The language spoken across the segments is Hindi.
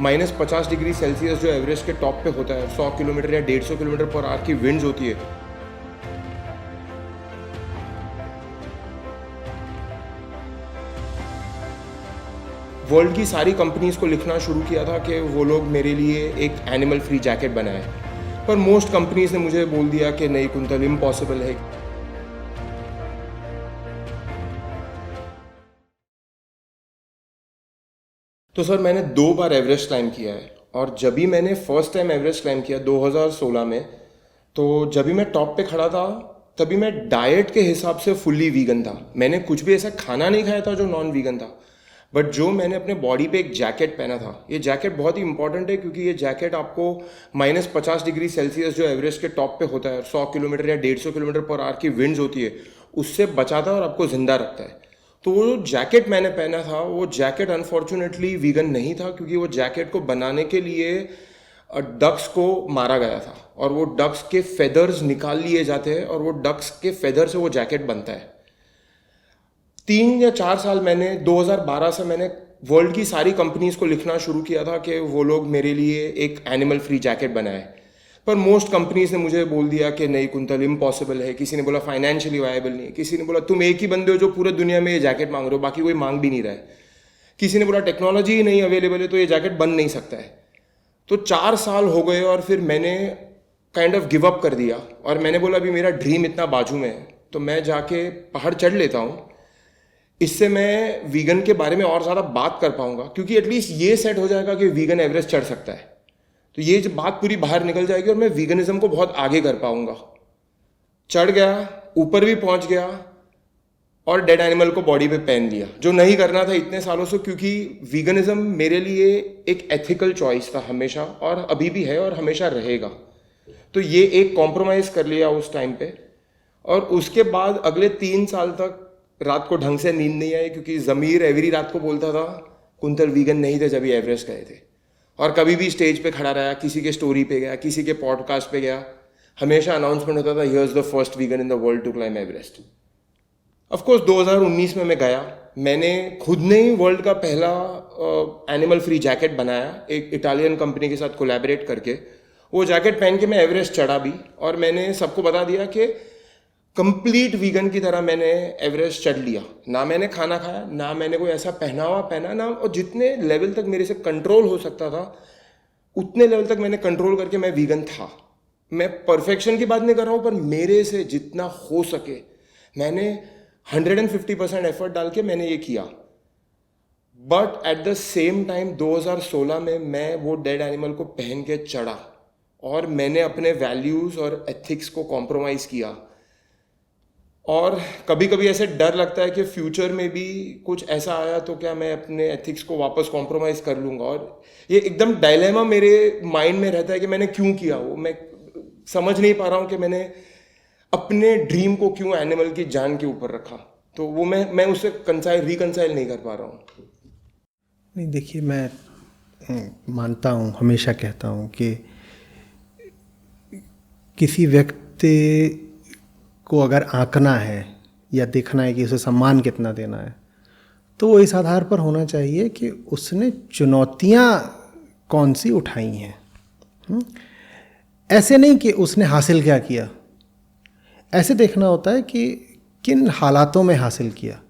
-50 डिग्री सेल्सियस जो एवरेस्ट के टॉप पे होता है, 100 किलोमीटर या 150 किलोमीटर पर आवर की विंड्स होती है। वर्ल्ड की सारी कंपनीज को लिखना शुरू किया था कि वो लोग मेरे लिए एक एनिमल फ्री जैकेट बनाए, पर मोस्ट कंपनीज ने मुझे बोल दिया कि नहीं कुंतल, इम्पॉसिबल है। तो सर मैंने 2 बार एवरेस्ट क्लाइंब किया है, और जब भी मैंने फर्स्ट टाइम एवरेस्ट क्लाइंब किया 2016 में, तो जब भी मैं टॉप पे खड़ा था तभी मैं डाइट के हिसाब से फुल्ली वीगन था। मैंने कुछ भी ऐसा खाना नहीं खाया था जो नॉन वीगन था, बट जो मैंने अपने बॉडी पे एक जैकेट पहना था, ये जैकेट बहुत ही इंपॉर्टेंट है क्योंकि ये जैकेट आपको -50 डिग्री सेल्सियस जो एवरेस्ट के टॉप पे होता है, 100 किलोमीटर या 150 किलोमीटर पर आवर की विंड्स होती है, उससे बचाता है और आपको जिंदा रखता है। तो वो जो जैकेट मैंने पहना था, वो जैकेट अनफॉर्चुनेटली वीगन नहीं था, क्योंकि वो जैकेट को बनाने के लिए डक्स को मारा गया था और वो डक्स के फेदर्स निकाल लिए जाते हैं और वो डक्स के फेदर से वो जैकेट बनता है। 3 या 4 साल मैंने 2012 से मैंने वर्ल्ड की सारी कंपनीज को लिखना शुरू किया था कि वो लोग मेरे लिए एक एनिमल फ्री जैकेट बनाए, पर मोस्ट कंपनीज ने मुझे बोल दिया कि नहीं कुंतल, इम्पॉसिबल है। किसी ने बोला फाइनेंशियली वायबल नहीं है, किसी ने बोला तुम एक ही बंदे हो जो पूरे दुनिया में ये जैकेट मांग रहे हो, बाकी कोई मांग भी नहीं रहा है, किसी ने बोला टेक्नोलॉजी ही नहीं अवेलेबल है तो ये जैकेट बन नहीं सकता है। तो 4 साल हो गए और फिर मैंने काइंड ऑफ गिव अप कर दिया और मैंने बोला अभी मेरा ड्रीम इतना बाजू में है तो मैं जाके पहाड़ चढ़ लेता हूँ, इससे मैं वीगन के बारे में और ज़्यादा बात कर पाऊंगा, क्योंकि एटलीस्ट ये सेट हो जाएगा कि वीगन एवरेस्ट चढ़ सकता है, तो ये जब बात पूरी बाहर निकल जाएगी और मैं वीगनिज्म को बहुत आगे कर पाऊंगा। चढ़ गया, ऊपर भी पहुंच गया और डेड एनिमल को बॉडी पे पहन लिया, जो नहीं करना था इतने सालों से, क्योंकि वीगनिज्म मेरे लिए एक एथिकल चॉइस था हमेशा, और अभी भी है और हमेशा रहेगा। तो ये एक कॉम्प्रोमाइज़ कर लिया उस टाइम पे, और उसके बाद अगले 3 साल तक रात को ढंग से नींद नहीं आई, क्योंकि ज़मीर एवरी रात को बोलता था कुंतल वीगन नहीं थे जब ये एवरेस्ट गए थे। और कभी भी स्टेज पे खड़ा रहा, किसी के स्टोरी पे गया, किसी के पॉडकास्ट पे गया, हमेशा अनाउंसमेंट होता था here is the first vegan in the world to climb Everest. Of course 2019 में मैं गया, मैंने खुद ने ही वर्ल्ड का पहला एनिमल फ्री जैकेट बनाया, एक इटालियन कंपनी के साथ कोलैबोरेट करके। वो जैकेट पहन के मैं एवरेस्ट चढ़ा भी, और मैंने सबको बता दिया कि कंप्लीट वीगन की तरह मैंने एवरेस्ट चढ़ लिया। ना मैंने खाना खाया, ना मैंने कोई ऐसा पहनावा पहना, ना, और जितने लेवल तक मेरे से कंट्रोल हो सकता था उतने लेवल तक मैंने कंट्रोल करके मैं वीगन था। मैं परफेक्शन की बात नहीं कर रहा हूँ, पर मेरे से जितना हो सके मैंने 150% एफर्ट डाल के मैंने ये किया। But at the same time 2016 में मैं वो डेड एनिमल को पहन के चढ़ा और मैंने अपने वैल्यूज़ और एथिक्स को कॉम्प्रोमाइज़ किया। और कभी कभी ऐसे डर लगता है कि फ्यूचर में भी कुछ ऐसा आया तो क्या मैं अपने एथिक्स को वापस कॉम्प्रोमाइज़ कर लूँगा, और ये एकदम डायलेमा मेरे माइंड में रहता है कि मैंने क्यों किया वो। मैं समझ नहीं पा रहा हूँ कि मैंने अपने ड्रीम को क्यों एनिमल की जान के ऊपर रखा, तो वो मैं उससे रिकंसाइल नहीं कर पा रहा हूँ। नहीं, देखिए, मैं मानता हूँ, हमेशा कहता हूँ कि किसी व्यक्ति को अगर आंकना है या देखना है कि उसे सम्मान कितना देना है, तो वो इस आधार पर होना चाहिए कि उसने चुनौतियाँ कौन सी उठाई हैं। ऐसे नहीं कि उसने हासिल क्या किया, ऐसे देखना होता है कि किन हालातों में हासिल किया,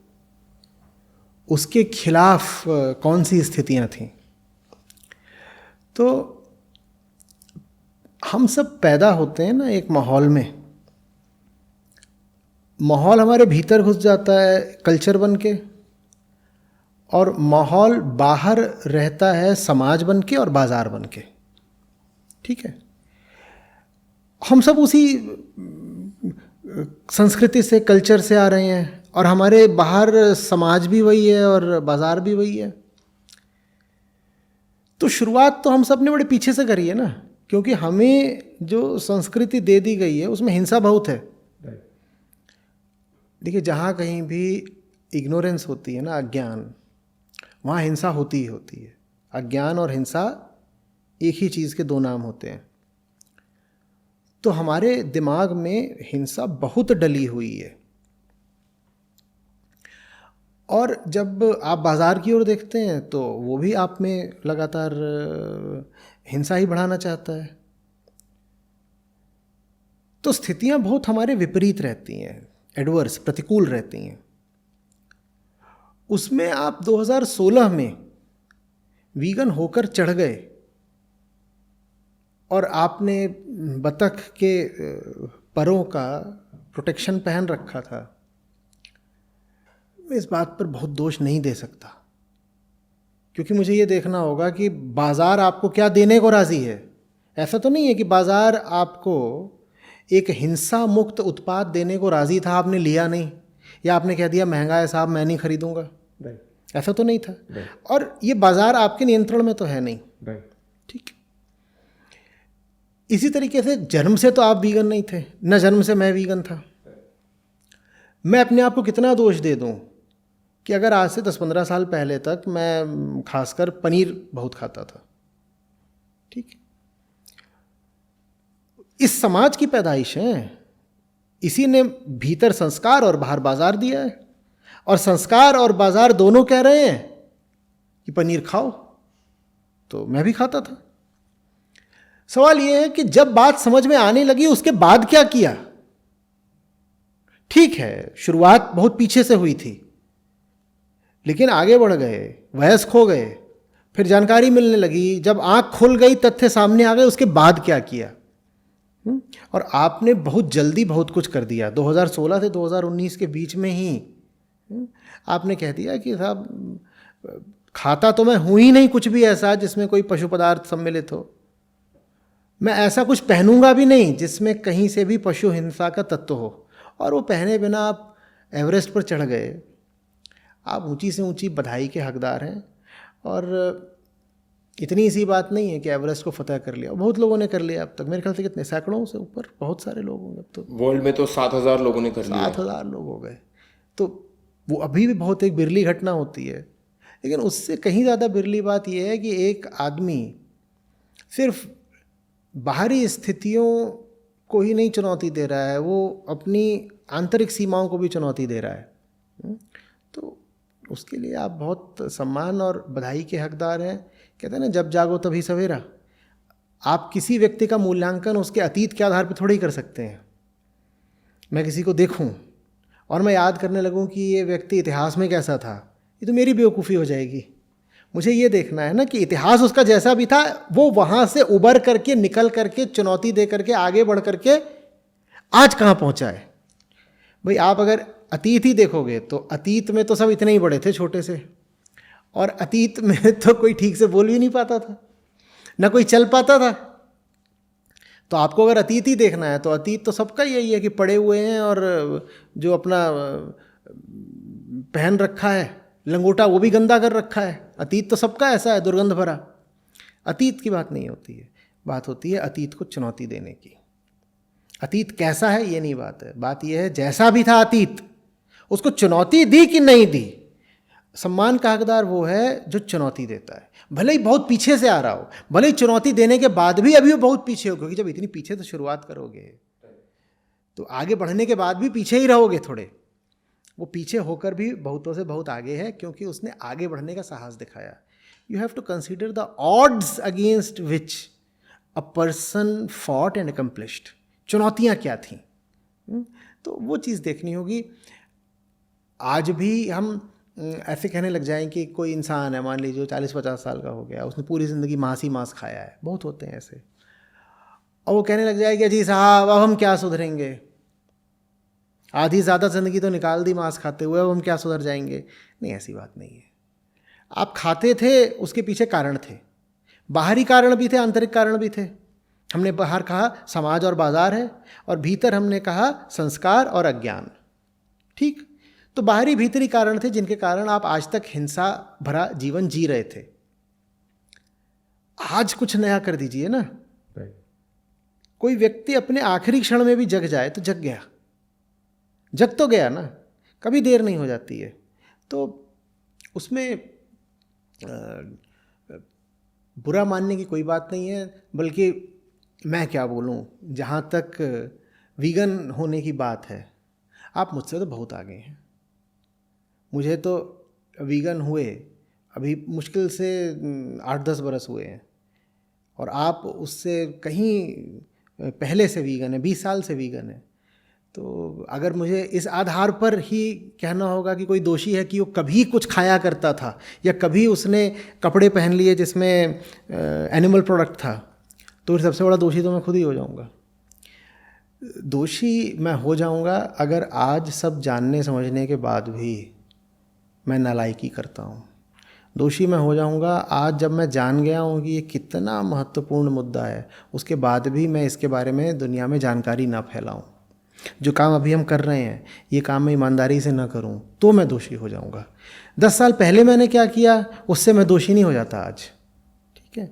उसके खिलाफ कौन सी स्थितियाँ थीं। तो हम सब पैदा होते हैं ना एक माहौल में, माहौल हमारे भीतर घुस जाता है कल्चर बन के, और माहौल बाहर रहता है समाज बन के और बाज़ार बन के। ठीक है, हम सब उसी संस्कृति से, कल्चर से आ रहे हैं, और हमारे बाहर समाज भी वही है और बाज़ार भी वही है। तो शुरुआत तो हम सब ने बड़े पीछे से करी है ना, क्योंकि हमें जो संस्कृति दे दी गई है उसमें हिंसा बहुत है। देखिए, जहाँ कहीं भी इग्नोरेंस होती है ना, अज्ञान, वहाँ हिंसा होती ही होती है। अज्ञान और हिंसा एक ही चीज़ के दो नाम होते हैं। तो हमारे दिमाग में हिंसा बहुत डली हुई है, और जब आप बाज़ार की ओर देखते हैं तो वो भी आप में लगातार हिंसा ही बढ़ाना चाहता है। तो स्थितियां बहुत हमारे विपरीत रहती हैं, एडवर्स, प्रतिकूल रहती हैं। उसमें आप 2016 में वीगन होकर चढ़ गए और आपने बतख के परों का प्रोटेक्शन पहन रखा था। मैं इस बात पर बहुत दोष नहीं दे सकता, क्योंकि मुझे ये देखना होगा कि बाज़ार आपको क्या देने को राज़ी है। ऐसा तो नहीं है कि बाज़ार आपको एक हिंसा मुक्त उत्पाद देने को राज़ी था, आपने लिया नहीं, या आपने कह दिया महंगा है साहब मैं नहीं खरीदूंगा। ऐसा तो नहीं था। और ये बाज़ार आपके नियंत्रण में तो है नहीं। ठीक। इसी तरीके से जन्म से तो आप वीगन नहीं थे, न जन्म से मैं वीगन था। मैं अपने आप को कितना दोष दे दूं कि अगर आज से 10-15 साल पहले तक मैं खासकर पनीर बहुत खाता था। ठीक। इस समाज की पैदाइश है, इसी ने भीतर संस्कार और बाहर बाजार दिया है, और संस्कार और बाजार दोनों कह रहे हैं कि पनीर खाओ, तो मैं भी खाता था। सवाल यह है कि जब बात समझ में आने लगी उसके बाद क्या किया। ठीक है, शुरुआत बहुत पीछे से हुई थी, लेकिन आगे बढ़ गए, वयस्क हो गए, फिर जानकारी मिलने लगी, जब आंख खुल गई, तथ्य सामने आ गए, उसके बाद क्या किया। और आपने बहुत जल्दी बहुत कुछ कर दिया। 2016 से 2019 के बीच में ही आपने कह दिया कि साहब खाता तो मैं हूं ही नहीं कुछ भी ऐसा जिसमें कोई पशु पदार्थ सम्मिलित हो, मैं ऐसा कुछ पहनूंगा भी नहीं जिसमें कहीं से भी पशु हिंसा का तत्व हो। और वो पहने बिना आप एवरेस्ट पर चढ़ गए। आप ऊंची से ऊंची बधाई के हकदार हैं। और इतनी सी बात नहीं है कि एवरेस्ट को फतह कर लिया, बहुत लोगों ने कर लिया अब तक। मेरे ख्याल से कितने, सैकड़ों से ऊपर, बहुत सारे लोग होंगे अब तो। वर्ल्ड में तो 7,000 लोगों ने कर लिया। 7,000 लोग हो गए। तो वो अभी भी बहुत एक बिरली घटना होती है। लेकिन उससे कहीं ज़्यादा बिरली बात यह है कि एक आदमी सिर्फ बाहरी स्थितियों को ही नहीं चुनौती दे रहा है, वो अपनी आंतरिक सीमाओं को भी चुनौती दे रहा है। तो उसके लिए आप बहुत सम्मान और बधाई के हकदार हैं। कहते हैं ना, जब जागो तभी सवेरा। आप किसी व्यक्ति का मूल्यांकन उसके अतीत के आधार पर थोड़ी कर सकते हैं। मैं किसी को देखूं और मैं याद करने लगूं कि ये व्यक्ति इतिहास में कैसा था, ये तो मेरी बेवकूफ़ी हो जाएगी। मुझे ये देखना है ना कि इतिहास उसका जैसा भी था, वो वहाँ से उबर करके, निकल करके, चुनौती दे करके, आगे बढ़ करके आज कहाँ पहुँचा है। भाई आप अगर अतीत ही देखोगे तो अतीत में तो सब इतने ही बड़े थे, छोटे से। और अतीत में तो कोई ठीक से बोल भी नहीं पाता था, ना कोई चल पाता था। तो आपको अगर अतीत ही देखना है तो अतीत तो सबका यही है कि पड़े हुए हैं, और जो अपना पहन रखा है लंगोटा वो भी गंदा कर रखा है। अतीत तो सबका ऐसा है, दुर्गंध भरा। अतीत की बात नहीं होती है, बात होती है अतीत को चुनौती देने की। अतीत कैसा है ये नहीं बात है, बात यह है जैसा भी था अतीत, उसको चुनौती दी कि नहीं दी। सम्मान का हकदार वो है जो चुनौती देता है, भले ही बहुत पीछे से आ रहा हो, भले ही चुनौती देने के बाद भी अभी वो बहुत पीछे हो, क्योंकि जब इतनी पीछे से शुरुआत करोगे तो आगे बढ़ने के बाद भी पीछे ही रहोगे थोड़े। वो पीछे होकर भी बहुतों से बहुत आगे है, क्योंकि उसने आगे बढ़ने का साहस दिखाया। You have to consider the odds against which a person fought and accomplished. चुनौतियाँ क्या थीं, तो वो चीज़ देखनी होगी। आज भी हम ऐसे कहने लग जाएं कि कोई इंसान है, मान लीजिए 40-50 साल का हो गया, उसने पूरी ज़िंदगी मांस ही मांस खाया है, बहुत होते हैं ऐसे, और वो कहने लग जाए कि जी साहब अब हम क्या सुधरेंगे, आधी ज़्यादा ज़िंदगी तो निकाल दी मांस खाते हुए, अब हम क्या सुधर जाएंगे। नहीं, ऐसी बात नहीं है। आप खाते थे, उसके पीछे कारण थे, बाहरी कारण भी थे, आंतरिक कारण भी थे। हमने बाहर कहा समाज और बाजार है, और भीतर हमने कहा संस्कार और अज्ञान। ठीक, तो बाहरी भीतरी कारण थे जिनके कारण आप आज तक हिंसा भरा जीवन जी रहे थे। आज कुछ नया कर दीजिए ना। कोई व्यक्ति अपने आखिरी क्षण में भी जग जाए तो जग गया, जग तो गया ना, कभी देर नहीं हो जाती है। तो उसमें बुरा मानने की कोई बात नहीं है, बल्कि मैं क्या बोलूं, जहाँ तक वीगन होने की बात है, आप मुझसे तो बहुत आगे हैं। मुझे तो वीगन हुए अभी मुश्किल से 8-10 बरस हुए हैं, और आप उससे कहीं पहले से वीगन है, 20 साल से वीगन है, तो अगर मुझे इस आधार पर ही कहना होगा कि कोई दोषी है कि वो कभी कुछ खाया करता था या कभी उसने कपड़े पहन लिए जिसमें एनिमल प्रोडक्ट था, तो फिर सबसे बड़ा दोषी तो मैं खुद ही हो जाऊंगा। दोषी मैं हो जाऊंगा अगर आज सब जानने समझने के बाद भी मैं नालायकी करता हूँ। दोषी मैं हो जाऊंगा आज जब मैं जान गया हूँ कि ये कितना महत्वपूर्ण मुद्दा है, उसके बाद भी मैं इसके बारे में दुनिया में जानकारी ना फैलाऊँ। जो काम अभी हम कर रहे हैं ये काम मैं ईमानदारी से ना करूँ तो मैं दोषी हो जाऊँगा। 10 साल पहले मैंने क्या किया उससे मैं दोषी नहीं हो जाता आज, ठीक है।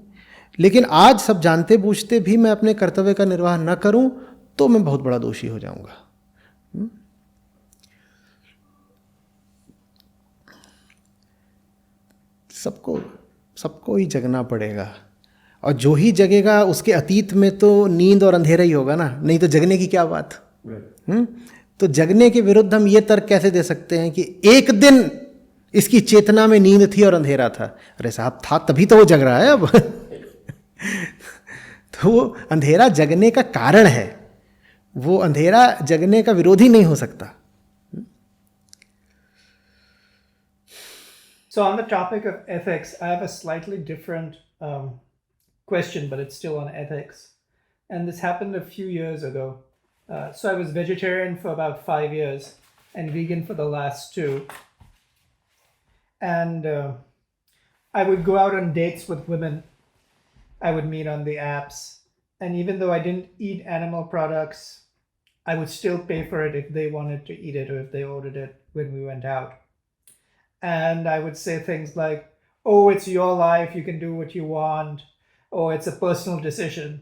लेकिन आज सब जानते बूझते भी मैं अपने कर्तव्य का निर्वाह न करूँ तो मैं बहुत बड़ा दोषी हो जाऊँगा। सबको ही जगना पड़ेगा, और जो ही जगेगा उसके अतीत में तो नींद और अंधेरा ही होगा ना, नहीं तो जगने की क्या बात। तो जगने के विरुद्ध हम ये तर्क कैसे दे सकते हैं कि एक दिन इसकी चेतना में नींद थी और अंधेरा था। अरे साहब था तभी तो वो जग रहा है अब। तो वो अंधेरा जगने का कारण है, वो अंधेरा जगने का विरोधी नहीं हो सकता। So on the topic of ethics, I have a slightly different question, but it's still on ethics. And this happened a few years ago. So I was vegetarian for about 5 years and vegan for the last 2. And I would go out on dates with women. I would meet on the apps. And even though I didn't eat animal products, I would still pay for it if they wanted to eat it or if they ordered it when we went out. And I would say things like, oh, it's your life, you can do what you want, oh, it's a personal decision.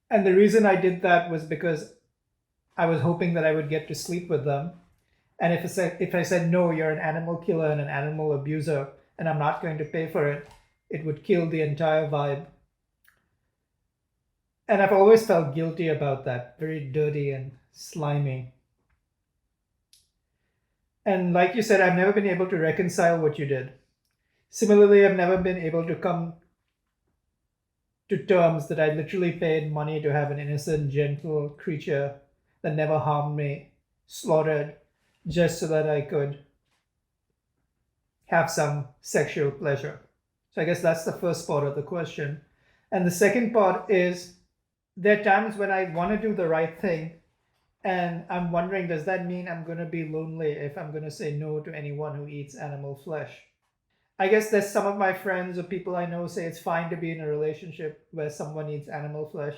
And the reason I did that was because I was hoping that I would get to sleep with them. And if I said, no, you're an animal killer and an animal abuser, and I'm not going to pay for it, it would kill the entire vibe. And I've always felt guilty about that, very dirty and slimy. And like you said, I've never been able to reconcile what you did. Similarly, I've never been able to come to terms that I literally paid money to have an innocent, gentle creature that never harmed me slaughtered just so that I could have some sexual pleasure. So I guess that's the first part of the question. And the second part is, there are times when I want to do the right thing, and I'm wondering, does that mean I'm going to be lonely if I'm going to say no to anyone who eats animal flesh? I guess there's some of my friends or people I know say it's fine to be in a relationship where someone eats animal flesh.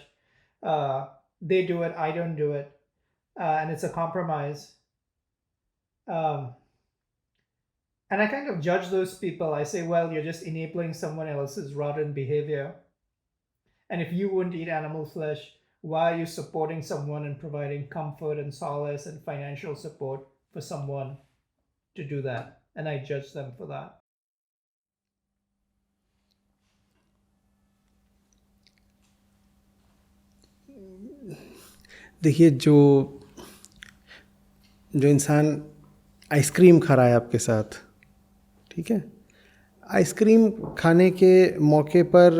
They do it, I don't do it. And it's a compromise. And I kind of judge those people. I say, well, you're just enabling someone else's rotten behavior. And if you wouldn't eat animal flesh, why are you supporting someone and providing comfort and solace and financial support for someone to do that? And I judge them for that. देखिए, जो इंसान आइसक्रीम खा रहा है आपके साथ, ठीक है, आइसक्रीम खाने के मौके पर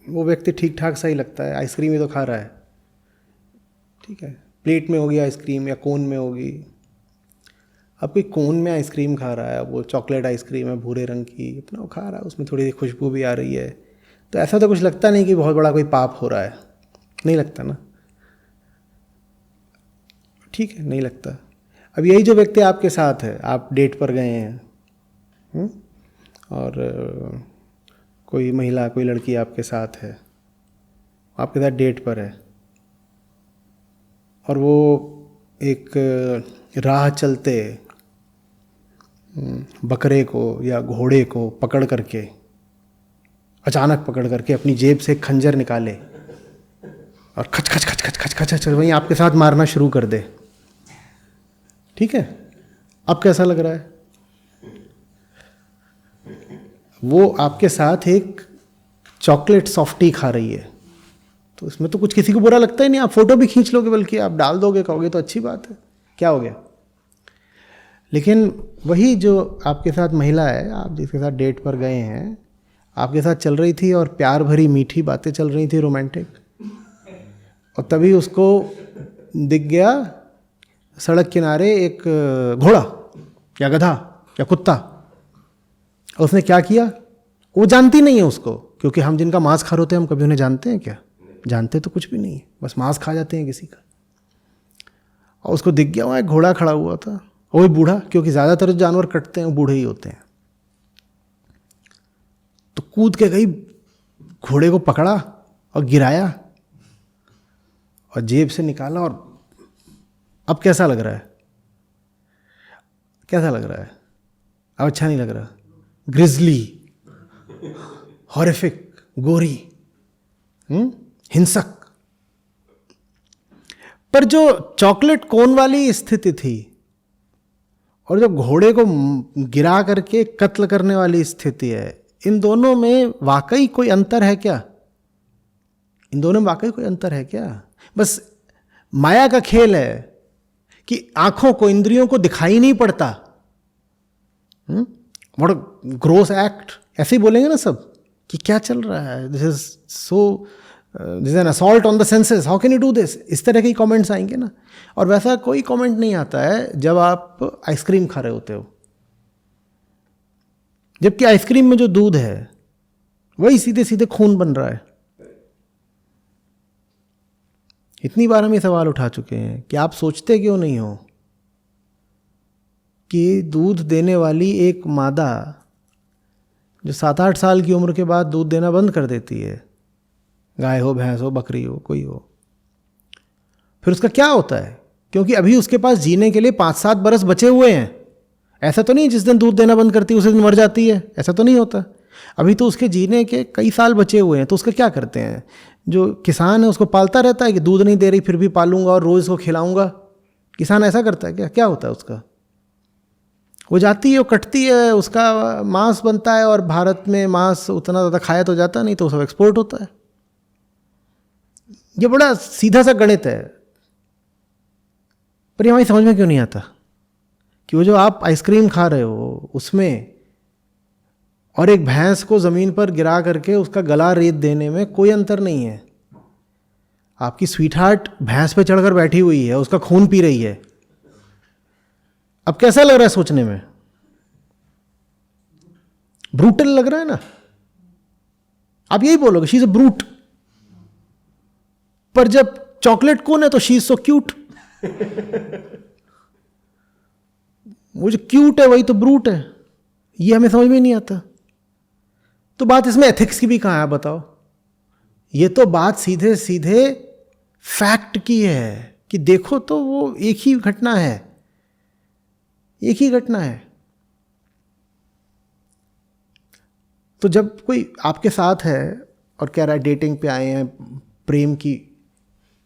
वो व्यक्ति ठीक ठाक सही लगता है, आइसक्रीम ही तो खा रहा है, ठीक है। प्लेट में होगी आइसक्रीम या कोन में होगी। अब कोई कोन में आइसक्रीम खा रहा है, वो चॉकलेट आइसक्रीम है भूरे रंग की, अपना वो खा रहा है, उसमें थोड़ी सी खुशबू भी आ रही है, तो ऐसा तो कुछ लगता नहीं कि बहुत बड़ा कोई पाप हो रहा है, नहीं लगता ना, ठीक है, नहीं लगता। अब यही जो व्यक्ति आपके साथ है, आप डेट पर गए हैं और कोई महिला, कोई लड़की आपके साथ है, आपके साथ डेट पर है, और वो एक राह चलते बकरे को या घोड़े को पकड़ करके, अचानक पकड़ करके अपनी जेब से एक खंजर निकाले और खच खच खच खच खच खच खच वहीं आपके साथ मारना शुरू कर दे, ठीक है। अब कैसा लग रहा है? वो आपके साथ एक चॉकलेट सॉफ्टी खा रही है, तो इसमें तो कुछ किसी को बुरा लगता ही नहीं, आप फोटो भी खींच लोगे, बल्कि आप डाल दोगे, कहोगे तो अच्छी बात है, क्या हो गया। लेकिन वही जो आपके साथ महिला है, आप जिसके साथ डेट पर गए हैं, आपके साथ चल रही थी और प्यार भरी मीठी बातें चल रही थी, रोमांटिक, और तभी उसको दिख गया सड़क किनारे एक घोड़ा या गधा या कुत्ता। और उसने क्या किया? वो जानती नहीं है उसको, क्योंकि हम जिनका मांस खा होते हैं हम कभी उन्हें जानते हैं क्या? जानते तो कुछ भी नहीं है, बस मांस खा जाते हैं किसी का। और उसको दिख गया वहाँ एक घोड़ा खड़ा हुआ था, वो भी बूढ़ा, क्योंकि ज़्यादातर जो जानवर कटते हैं वो बूढ़े ही होते हैं। तो कूद के गई, घोड़े को पकड़ा और गिराया और जेब से निकाला। और अब कैसा लग रहा है? कैसा लग रहा है? अब अच्छा नहीं लग रहा। ग्रिजली, हॉरिफिक, गोरी, हिंसक। पर जो चॉकलेट कोन वाली स्थिति थी और जो घोड़े को गिरा करके कत्ल करने वाली स्थिति है, इन दोनों में वाकई कोई अंतर है क्या? इन दोनों में वाकई कोई अंतर है क्या? बस माया का खेल है कि आंखों को, इंद्रियों को दिखाई नहीं पड़ता। व्हाट ग्रोस एक्ट, ऐसे ही बोलेंगे ना सब कि क्या चल रहा है, this is so, this is an assault on the senses, how can you do this, इस तरह के कमेंट्स आएंगे ना। और वैसा कोई कमेंट नहीं आता है जब आप आइसक्रीम खा रहे होते हो, जबकि आइसक्रीम में जो दूध है वही सीधे सीधे खून बन रहा है। इतनी बार हम ये सवाल उठा चुके हैं कि आप सोचते क्यों नहीं हो कि दूध देने वाली एक मादा जो 7-8 साल की उम्र के बाद दूध देना बंद कर देती है, गाय हो, भैंस हो, बकरी हो, कोई हो, फिर उसका क्या होता है? क्योंकि अभी उसके पास जीने के लिए 5-7 बरस बचे हुए हैं। ऐसा तो नहीं जिस दिन दूध देना बंद करती है उसी दिन मर जाती है, ऐसा तो नहीं होता। अभी तो उसके जीने के कई साल बचे हुए हैं। तो उसका क्या करते हैं? जो किसान है उसको पालता रहता है कि दूध नहीं दे रही फिर भी पालूंगा और रोज़ उसको खिलाऊंगा। किसान ऐसा करता है क्या? क्या होता है उसका? वो जाती है, वो कटती है, उसका मांस बनता है, और भारत में मांस उतना ज़्यादा खाया तो जाता नहीं, तो सब एक्सपोर्ट होता है। ये बड़ा सीधा सा गणित है, पर ये हमारी समझ में क्यों नहीं आता कि वो जो आप आइसक्रीम खा रहे हो उसमें और एक भैंस को ज़मीन पर गिरा करके उसका गला रेत देने में कोई अंतर नहीं है। आपकी स्वीटहार्ट भैंस पे चढ़कर बैठी हुई है, उसका खून पी रही है। अब कैसा लग रहा है सोचने में? ब्रूटल लग रहा है ना? आप यही बोलोगे शी इज अ ब्रूट। पर जब चॉकलेट कोन है तो शी इज सो क्यूट। वो जो क्यूट है वही तो ब्रूट है। ये हमें समझ में नहीं आता। तो बात इसमें एथिक्स की भी कहाँ है बताओ? ये तो बात सीधे सीधे फैक्ट की है कि देखो तो वो एक ही घटना है, एक ही घटना है। तो जब कोई आपके साथ है और कह रहा है डेटिंग पे आए हैं, प्रेम की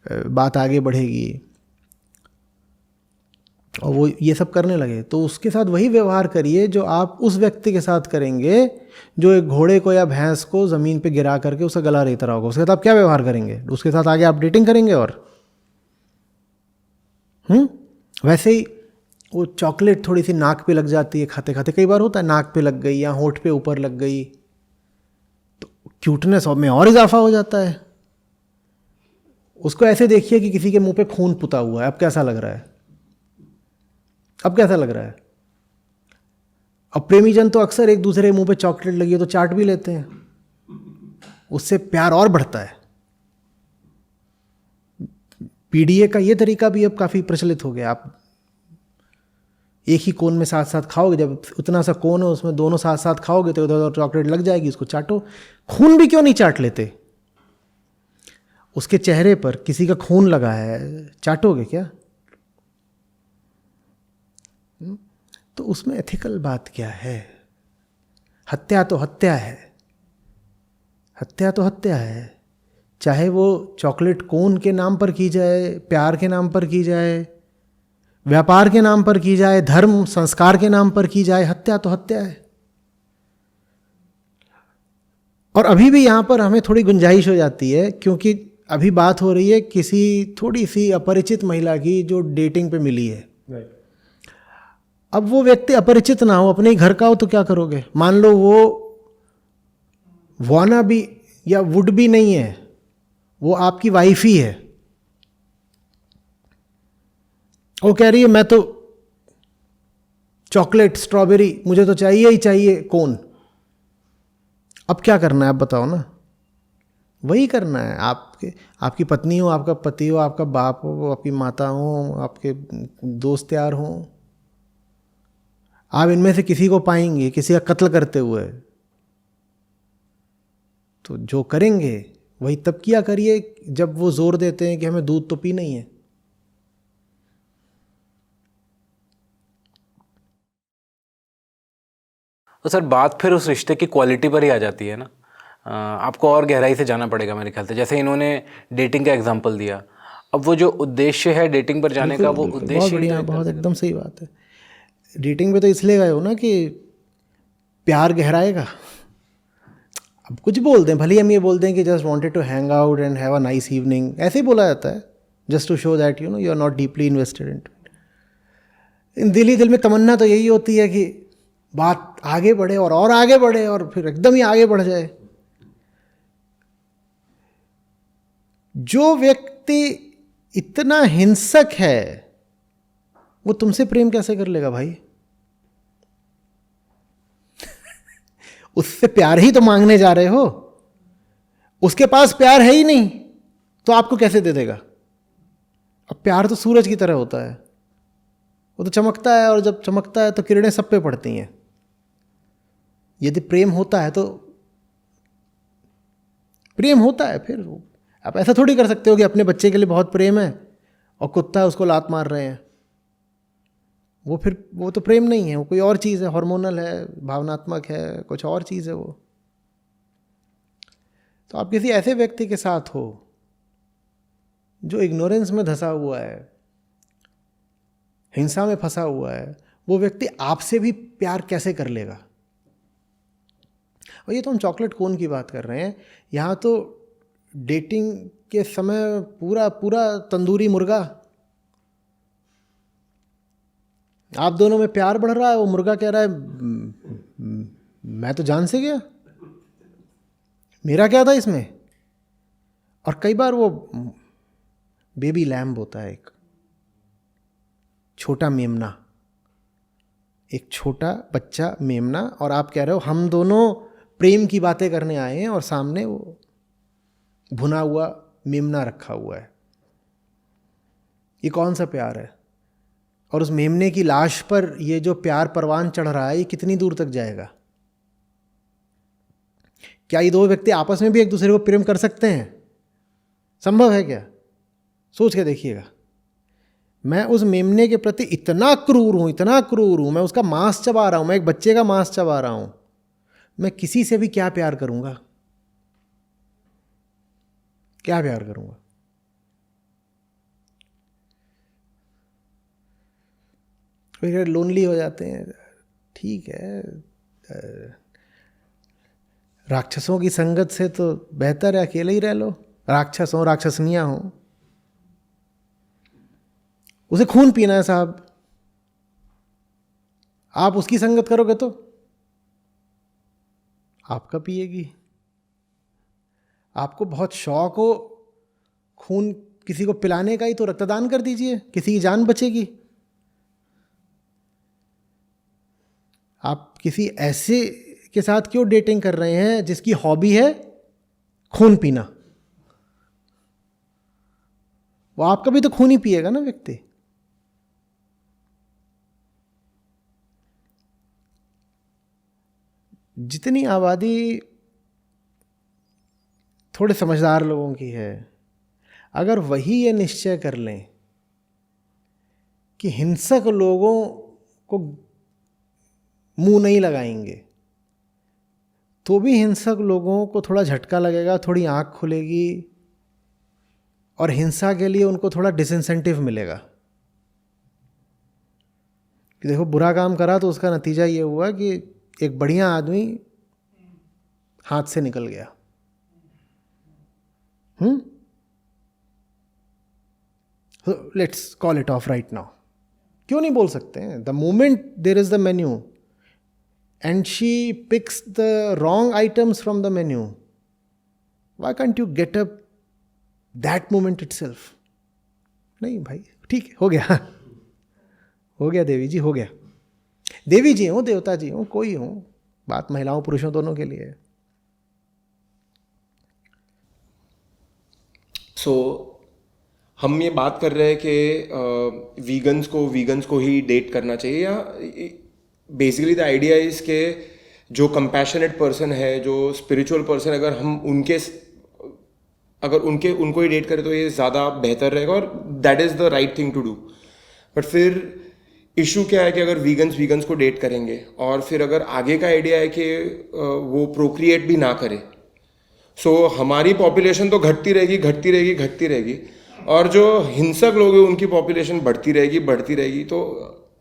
बात आगे बढ़ेगी, और वो ये सब करने लगे, तो उसके साथ वही व्यवहार करिए जो आप उस व्यक्ति के साथ करेंगे जो एक घोड़े को या भैंस को ज़मीन पे गिरा करके उसका गला रेत रहा होगा। उसके साथ आप क्या व्यवहार करेंगे? उसके साथ आगे आप डेटिंग करेंगे। और वैसे ही वो चॉकलेट थोड़ी सी नाक पे लग जाती है खाते खाते, कई बार होता है नाक पे लग गई या होंठ पे ऊपर लग गई, तो क्यूटनेस में और इजाफा हो जाता है। उसको ऐसे देखिए कि किसी के मुंह पे खून पुता हुआ है, अब कैसा लग रहा है? अब कैसा लग रहा है? अब प्रेमी जन तो अक्सर एक दूसरे के मुंह पे चॉकलेट लगी है तो चाट भी लेते हैं, उससे प्यार और बढ़ता है। पीडीए का ये तरीका भी अब काफ़ी प्रचलित हो गया। आप एक ही कोन में साथ साथ खाओगे, जब उतना सा कोन है उसमें दोनों साथ साथ खाओगे तो उधर चॉकलेट लग जाएगी, उसको चाटो। खून भी क्यों नहीं चाट लेते? उसके चेहरे पर किसी का खून लगा है, चाटोगे क्या? तो उसमें एथिकल बात क्या है? हत्या तो हत्या है, हत्या तो हत्या है, चाहे वो चॉकलेट कोन के नाम पर की जाए, प्यार के नाम पर की जाए, व्यापार के नाम पर की जाए, धर्म संस्कार के नाम पर की जाए, हत्या तो हत्या है। और अभी भी यहाँ पर हमें थोड़ी गुंजाइश हो जाती है, क्योंकि अभी बात हो रही है किसी थोड़ी सी अपरिचित महिला की जो डेटिंग पे मिली है। अब वो व्यक्ति अपरिचित ना हो, अपने ही घर का हो, तो क्या करोगे? मान लो वो वाना भी या वुड भी नहीं है, वो आपकी वाइफ ही है, वो कह रही है मैं तो चॉकलेट स्ट्रॉबेरी मुझे तो चाहिए ही चाहिए, कौन? अब क्या करना है आप बताओ ना? वही करना है। आपकी पत्नी हो, आपका पति हो, आपका बाप हो, आपकी माता हो, आपके दोस्त यार हो, आप इनमें से किसी को पाएंगे किसी का कत्ल करते हुए, तो जो करेंगे वही तब किया करिए जब वो जोर देते हैं कि हमें दूध तो पीना ही है। तो सर बात फिर उस रिश्ते की क्वालिटी पर ही आ जाती है ना। आपको और गहराई से जाना पड़ेगा मेरे ख्याल से। जैसे इन्होंने डेटिंग का एग्जांपल दिया, अब वो जो उद्देश्य है डेटिंग पर जाने का, वो उद्देश्य बहुत ही बढ़िया, तो बहुत एकदम सही बात है। डेटिंग पे तो इसलिए गए हो ना कि प्यार गहराएगा। अब कुछ बोल दें, भले ही हम ये बोल दें कि just wanted to hang out and have a nice evening, ऐसे ही बोला जाता है, just to show that you are not deeply invested in it. दिल ही दिल में तमन्ना तो यही होती है कि बात आगे बढ़े और आगे बढ़े और फिर एकदम ही आगे बढ़ जाए। जो व्यक्ति इतना हिंसक है वो तुमसे प्रेम कैसे कर लेगा भाई? उससे प्यार ही तो मांगने जा रहे हो, उसके पास प्यार है ही नहीं तो आपको कैसे दे देगा? अब प्यार तो सूरज की तरह होता है, वो तो चमकता है और जब चमकता है तो किरणें सब पे पड़ती हैं। यदि प्रेम होता है तो प्रेम होता है। फिर आप ऐसा थोड़ी कर सकते हो कि अपने बच्चे के लिए बहुत प्रेम है और कुत्ता है उसको लात मार रहे हैं। वो तो प्रेम नहीं है, वो कोई और चीज़ है, हार्मोनल है, भावनात्मक है, कुछ और चीज़ है वो। तो आप किसी ऐसे व्यक्ति के साथ हो जो इग्नोरेंस में धंसा हुआ है, हिंसा में फंसा हुआ है, वो व्यक्ति आपसे भी प्यार कैसे कर लेगा? और ये तो हम चॉकलेट कोन की बात कर रहे हैं, यहाँ तो डेटिंग के समय पूरा पूरा तंदूरी मुर्गा। आप दोनों में प्यार बढ़ रहा है, वो मुर्गा कह रहा है मैं तो जान से गया, मेरा क्या था इसमें? और कई बार वो बेबी लैम्ब होता है, एक छोटा मेमना, एक छोटा बच्चा मेमना, और आप कह रहे हो हम दोनों प्रेम की बातें करने आए हैं और सामने वो भुना हुआ मेमना रखा हुआ है। ये कौन सा प्यार है? और उस मेमने की लाश पर ये जो प्यार परवान चढ़ रहा है, ये कितनी दूर तक जाएगा? क्या ये दो व्यक्ति आपस में भी एक दूसरे को प्रेम कर सकते हैं? संभव है क्या? सोच के देखिएगा। मैं उस मेमने के प्रति इतना क्रूर हूं, इतना क्रूर हूं, मैं उसका मांस चबा रहा हूं, मैं एक बच्चे का मांस चबा रहा हूं, मैं किसी से भी क्या प्यार करूंगा? क्या प्यार करूंगा? फिर लोनली हो जाते हैं, ठीक है, राक्षसों की संगत से तो बेहतर है अकेले ही रह लो। राक्षस हो, राक्षसनियां हो, उसे खून पीना है साहब, आप उसकी संगत करोगे तो आपका पिएगी। आपको बहुत शौक हो खून किसी को पिलाने का ही, तो रक्तदान कर दीजिए, किसी की जान बचेगी। आप किसी ऐसे के साथ क्यों डेटिंग कर रहे हैं जिसकी हॉबी है खून पीना? वो आपका भी तो खून ही पिएगा ना व्यक्ति। जितनी आबादी थोड़े समझदार लोगों की है, अगर वही ये निश्चय कर लें कि हिंसक लोगों को मुंह नहीं लगाएंगे, तो भी हिंसक लोगों को थोड़ा झटका लगेगा, थोड़ी आंख खुलेगी और हिंसा के लिए उनको थोड़ा डिसइंसेंटिव मिलेगा कि देखो बुरा काम करा तो उसका नतीजा ये हुआ कि एक बढ़िया आदमी हाथ से निकल गया। Let's call it off right now. क्यों नहीं बोल सकते हैं? The moment there is the menu and she picks the wrong items from the menu, why can't you get up that moment itself? नहीं भाई, ठीक है, हो गया, हो गया देवी जी, हो गया। देवी जी हो, देवता जी हो, कोई हो, बात महिलाओं पुरुषों दोनों के लिए है। सो हम ये बात कर रहे हैं कि वीगन्स को ही डेट करना चाहिए, या बेसिकली द आइडिया इज के जो कंपैशनेट पर्सन है, जो स्पिरिचुअल पर्सन, अगर उनको ही डेट करें तो ये ज़्यादा बेहतर रहेगा और that is the right thing to do. But फिर इशू क्या है कि अगर वीगन्स को डेट करेंगे और फिर अगर आगे का आइडिया है कि वो प्रोक्रिएट भी ना करे, सो हमारी पॉपुलेशन तो घटती रहेगी, और जो हिंसक लोग हैं उनकी पॉपुलेशन बढ़ती रहेगी, तो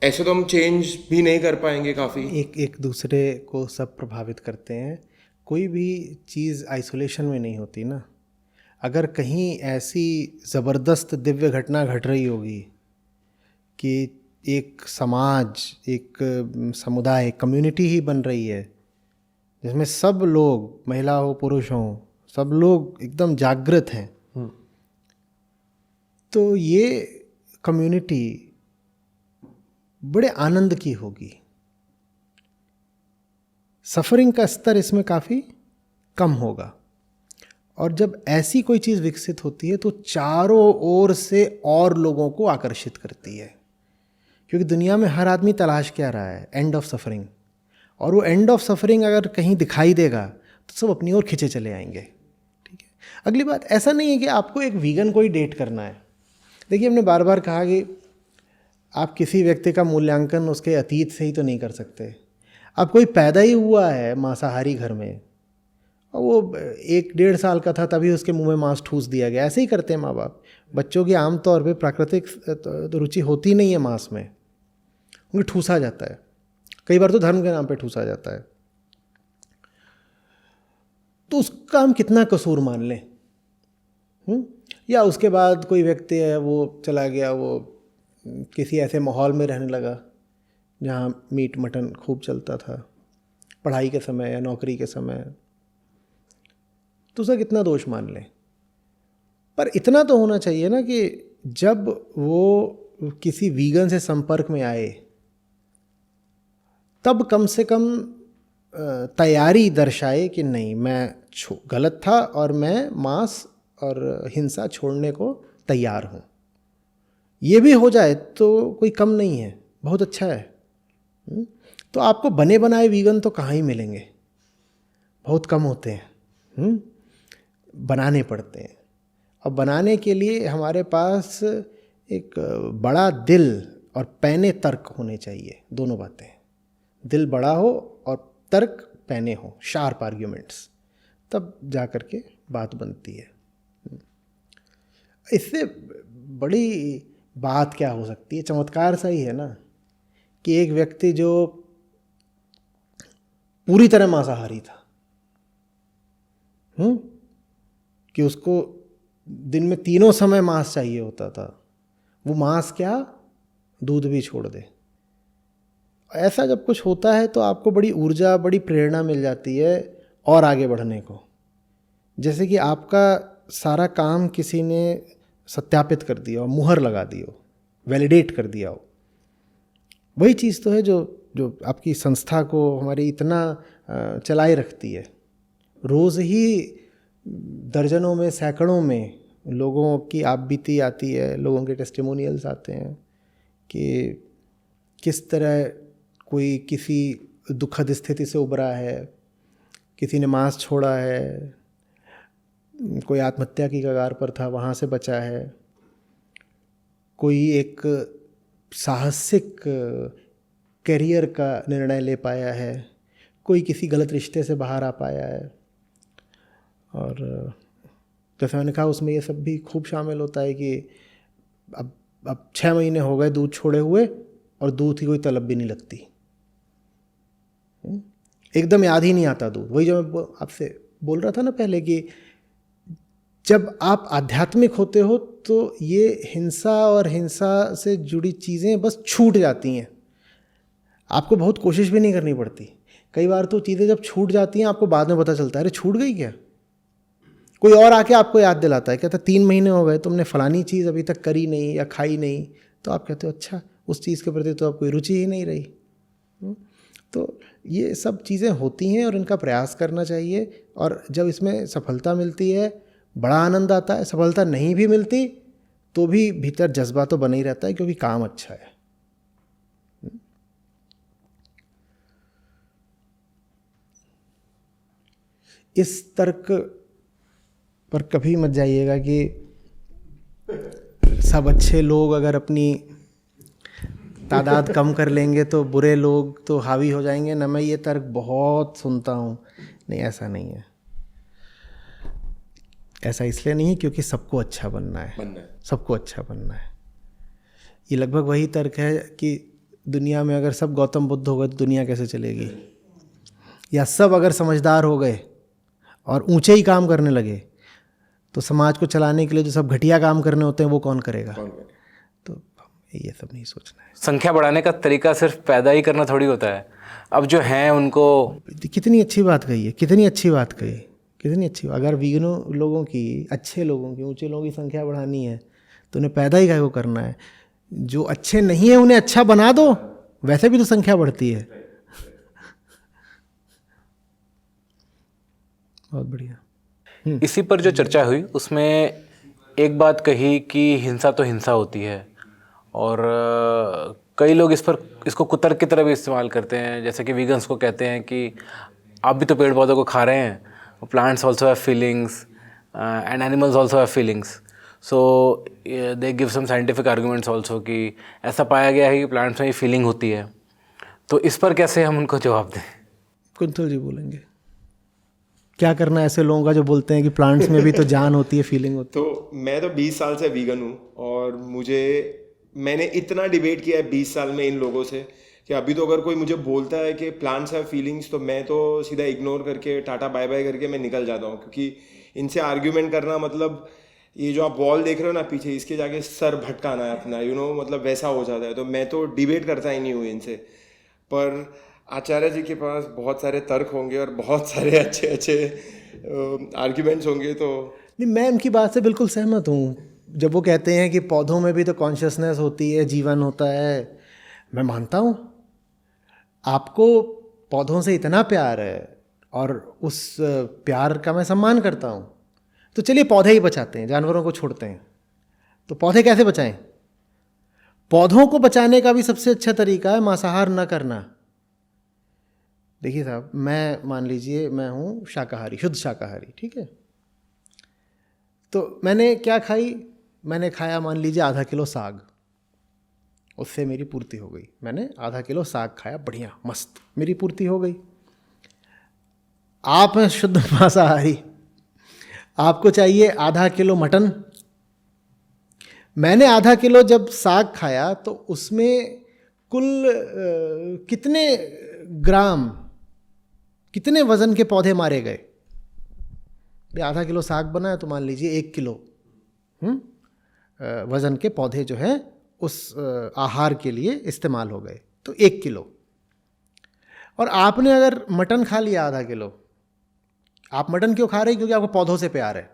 ऐसे तो हम चेंज भी नहीं कर पाएंगे काफ़ी। एक दूसरे को सब प्रभावित करते हैं। कोई भी चीज़ आइसोलेशन में नहीं होती ना। अगर कहीं ऐसी ज़बरदस्त दिव्य घटना घट रही होगी कि एक समाज, एक समुदाय, कम्युनिटी ही बन रही है जिसमें सब लोग, महिला हो पुरुष हो, सब लोग एकदम जागृत हैं, तो ये कम्युनिटी बड़े आनंद की होगी। सफरिंग का स्तर इसमें काफ़ी कम होगा। और जब ऐसी कोई चीज़ विकसित होती है तो चारों ओर से और लोगों को आकर्षित करती है, क्योंकि दुनिया में हर आदमी तलाश क्या रहा है? End of suffering. और वो एंड ऑफ सफरिंग अगर कहीं दिखाई देगा तो सब अपनी ओर खिंचे चले आएंगे। ठीक है। अगली बात, ऐसा नहीं है कि आपको एक वीगन को ही डेट करना है। देखिए, हमने बार बार कहा कि आप किसी व्यक्ति का मूल्यांकन उसके अतीत से ही तो नहीं कर सकते। अब कोई पैदा ही हुआ है मांसाहारी घर में और वो 1-1.5 साल का था तभी उसके मुंह में मांस ठूस दिया गया, ऐसे ही करते हैं माँ बाप। बच्चों की आमतौर पे प्राकृतिक रुचि होती नहीं है मांस में, उन्हें ठूसा जाता है, कई बार तो धर्म के नाम पे ठूसा जाता है। तो उसका हम कितना कसूर मान लें? या उसके बाद कोई व्यक्ति है वो चला गया, वो किसी ऐसे माहौल में रहने लगा जहाँ मीट मटन खूब चलता था पढ़ाई के समय या नौकरी के समय, तो उसका कितना दोष मान लें? पर इतना तो होना चाहिए ना कि जब वो किसी वीगन से संपर्क में आए तब कम से कम तैयारी दर्शाए कि नहीं, मैं गलत था और मैं मांस और हिंसा छोड़ने को तैयार हूँ। ये भी हो जाए तो कोई कम नहीं है, बहुत अच्छा है। तो आपको बने बनाए वीगन तो कहाँ ही मिलेंगे, बहुत कम होते हैं, बनाने पड़ते हैं। और बनाने के लिए हमारे पास एक बड़ा दिल और पैने तर्क होने चाहिए, दोनों बातें। दिल बड़ा हो और तर्क पैने हो, शार्प आर्ग्यूमेंट्स, तब जा कर के बात बनती है। इससे बड़ी बात क्या हो सकती है? चमत्कार सा ही है ना कि एक व्यक्ति जो पूरी तरह मांसाहारी था, कि उसको दिन में 3 समय मांस चाहिए होता था, वो मांस क्या, दूध भी छोड़ दे। ऐसा जब कुछ होता है तो आपको बड़ी ऊर्जा, बड़ी प्रेरणा मिल जाती है और आगे बढ़ने को। जैसे कि आपका सारा काम किसी ने सत्यापित कर दिया हो, मुहर लगा दी हो, वैलिडेट कर दिया हो। वही चीज़ तो है जो आपकी संस्था को हमारी इतना चलाए रखती है। रोज़ ही दर्जनों में, सैकड़ों में लोगों की आप बीती आती है, लोगों के टेस्टिमोनियल्स आते हैं कि किस तरह कोई किसी दुखद स्थिति से उबरा है, किसी ने मांस छोड़ा है, कोई आत्महत्या की कगार पर था, वहाँ से बचा है, कोई एक साहसिक करियर का निर्णय ले पाया है, कोई किसी गलत रिश्ते से बाहर आ पाया है। और जैसे मैंने कहा, उसमें ये सब भी खूब शामिल होता है कि अब 6 महीने हो गए दूध छोड़े हुए और दूध की कोई तलब भी नहीं लगती, एकदम याद ही नहीं आता दूध। वही जो मैं आपसे बोल रहा था ना पहले कि जब आप आध्यात्मिक होते हो तो ये हिंसा और हिंसा से जुड़ी चीज़ें बस छूट जाती हैं, आपको बहुत कोशिश भी नहीं करनी पड़ती। कई बार तो चीज़ें जब छूट जाती हैं आपको बाद में पता चलता है अरे छूट गई क्या, कोई और आके आपको याद दिलाता है, कहता 3 महीने हो गए तुमने फलानी चीज़ अभी तक करी नहीं या खाई नहीं, तो आप कहते हो अच्छा उस चीज़ के प्रति तो अब कोई रुचि ही नहीं रही। तो ये सब चीज़ें होती हैं और इनका प्रयास करना चाहिए, और जब इसमें सफलता मिलती है बड़ा आनंद आता है, सफलता नहीं भी मिलती तो भी भीतर जज्बा तो बना ही रहता है क्योंकि काम अच्छा है। इस तर्क पर कभी मत जाइएगा कि सब अच्छे लोग अगर अपनी तादाद कम कर लेंगे तो बुरे लोग तो हावी हो जाएंगे ना। मैं ये तर्क बहुत सुनता हूँ, नहीं ऐसा नहीं है। ऐसा इसलिए नहीं है क्योंकि सबको अच्छा बनना है, सबको अच्छा बनना है। ये लगभग वही तर्क है कि दुनिया में अगर सब गौतम बुद्ध हो गए तो दुनिया कैसे चलेगी, या सब अगर समझदार हो गए और ऊंचे ही काम करने लगे तो समाज को चलाने के लिए जो सब घटिया काम करने होते हैं वो कौन करेगा। तो ये सब नहीं सोचना है। संख्या बढ़ाने का तरीका सिर्फ पैदा ही करना थोड़ी होता है। अब जो हैं उनको, कितनी अच्छी बात कही है, कितनी अच्छी बात कही, कितनी अच्छी। अगर वीगनों लोगों की, अच्छे लोगों की, ऊंचे लोगों की संख्या बढ़ानी है तो उन्हें पैदा ही को करना है। जो अच्छे नहीं है उन्हें अच्छा बना दो, वैसे भी तो संख्या बढ़ती है। बहुत बढ़िया। इसी पर जो चर्चा हुई उसमें एक बात कही कि हिंसा तो हिंसा होती है, और कई लोग इसको कुतर्क की तरह भी इस्तेमाल करते हैं। जैसे कि वीगन्स को कहते हैं कि आप भी तो पेड़ पौधों को खा रहे हैं, plants also have feelings and animals also have feelings, so they give some scientific arguments also कि ऐसा पाया गया है कि प्लांट्स में फीलिंग होती है। तो इस पर कैसे हम उनको जवाब दें? कुंतल जी बोलेंगे क्या करना है ऐसे लोगों का जो बोलते हैं कि प्लांट्स में भी तो जान होती है, फीलिंग होती है। तो मैं तो 20 साल से वीगन हूँ और मैंने इतना डिबेट किया है 20 साल में इन लोगों से कि अभी तो अगर कोई मुझे बोलता है कि प्लांट्स हैव फीलिंग्स तो मैं तो सीधा इग्नोर करके टाटा बाय बाय करके मैं निकल जाता हूँ, क्योंकि इनसे आर्ग्यूमेंट करना मतलब ये जो आप वॉल देख रहे हो ना पीछे, इसके जाके सर भटकाना है अपना, मतलब वैसा हो जाता है। तो मैं तो डिबेट करता ही नहीं हूँ इनसे। पर आचार्य जी के पास बहुत सारे तर्क होंगे और बहुत सारे अच्छे अच्छे आर्ग्यूमेंट्स होंगे। तो नहीं, मैं उनकी बात से बिल्कुल सहमत हूँ। जब वो कहते हैं कि पौधों में भी तो कॉन्शियसनेस होती है, जीवन होता है, मैं मानता हूँ। आपको पौधों से इतना प्यार है और उस प्यार का मैं सम्मान करता हूँ, तो चलिए पौधे ही बचाते हैं, जानवरों को छोड़ते हैं। तो पौधे कैसे बचाएं? पौधों को बचाने का भी सबसे अच्छा तरीका है मांसाहार न करना। देखिए साहब, मैं मान लीजिए मैं हूँ शाकाहारी, शुद्ध शाकाहारी, ठीक है। तो मैंने क्या खाई? मैंने खाया मान लीजिए आधा किलो साग, उससे मेरी पूर्ति हो गई। मैंने आधा किलो साग खाया, बढ़िया मस्त, मेरी पूर्ति हो गई। आप हैं शुद्ध मांसाहारी, आपको चाहिए आधा किलो मटन। मैंने आधा किलो जब साग खाया तो उसमें कुल कितने ग्राम, कितने वजन के पौधे मारे गए? आधा किलो साग बना है तो मान लीजिए 1 किलो वजन के पौधे जो हैं उस आहार के लिए इस्तेमाल हो गए, तो 1 किलो। और आपने अगर मटन खा लिया आधा किलो, आप मटन क्यों खा रहे हैं? क्योंकि आपको पौधों से प्यार है।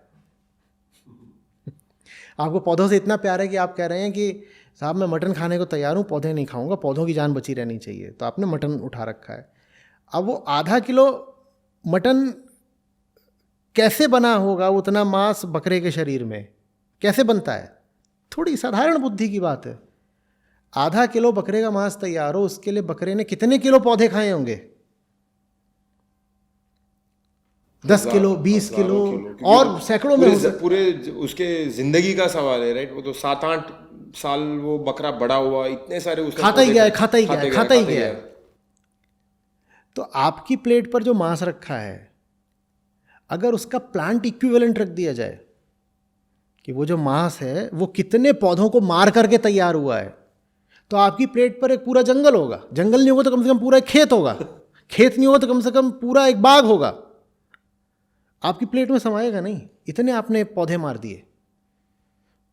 आपको पौधों से इतना प्यार है कि आप कह रहे हैं कि साहब मैं मटन खाने को तैयार हूँ, पौधे नहीं खाऊंगा, पौधों की जान बची रहनी चाहिए, तो आपने मटन उठा रखा है। अब वो आधा किलो मटन कैसे बना होगा? उतना मांस बकरे के शरीर में कैसे बनता है? थोड़ी साधारण बुद्धि की बात है। आधा किलो बकरे का मांस तैयार हो, उसके लिए बकरे ने कितने किलो पौधे खाए होंगे? 10 किलो, 20 किलो, और सैकड़ों में पूरे उसके जिंदगी का सवाल है, राइट। वो तो 7-8 साल वो बकरा बड़ा हुआ, इतने सारे उसने खाता ही गया है। तो आपकी प्लेट पर जो मांस रखा है, अगर उसका प्लांट इक्विवेलेंट रख दिया जाए कि वो जो मांस है वो कितने पौधों को मार करके तैयार हुआ है, तो आपकी प्लेट पर एक पूरा जंगल होगा। जंगल नहीं होगा तो कम से कम पूरा एक खेत होगा, खेत नहीं होगा तो कम से कम पूरा एक बाग होगा। आपकी प्लेट में समाएगा नहीं, इतने आपने पौधे मार दिए।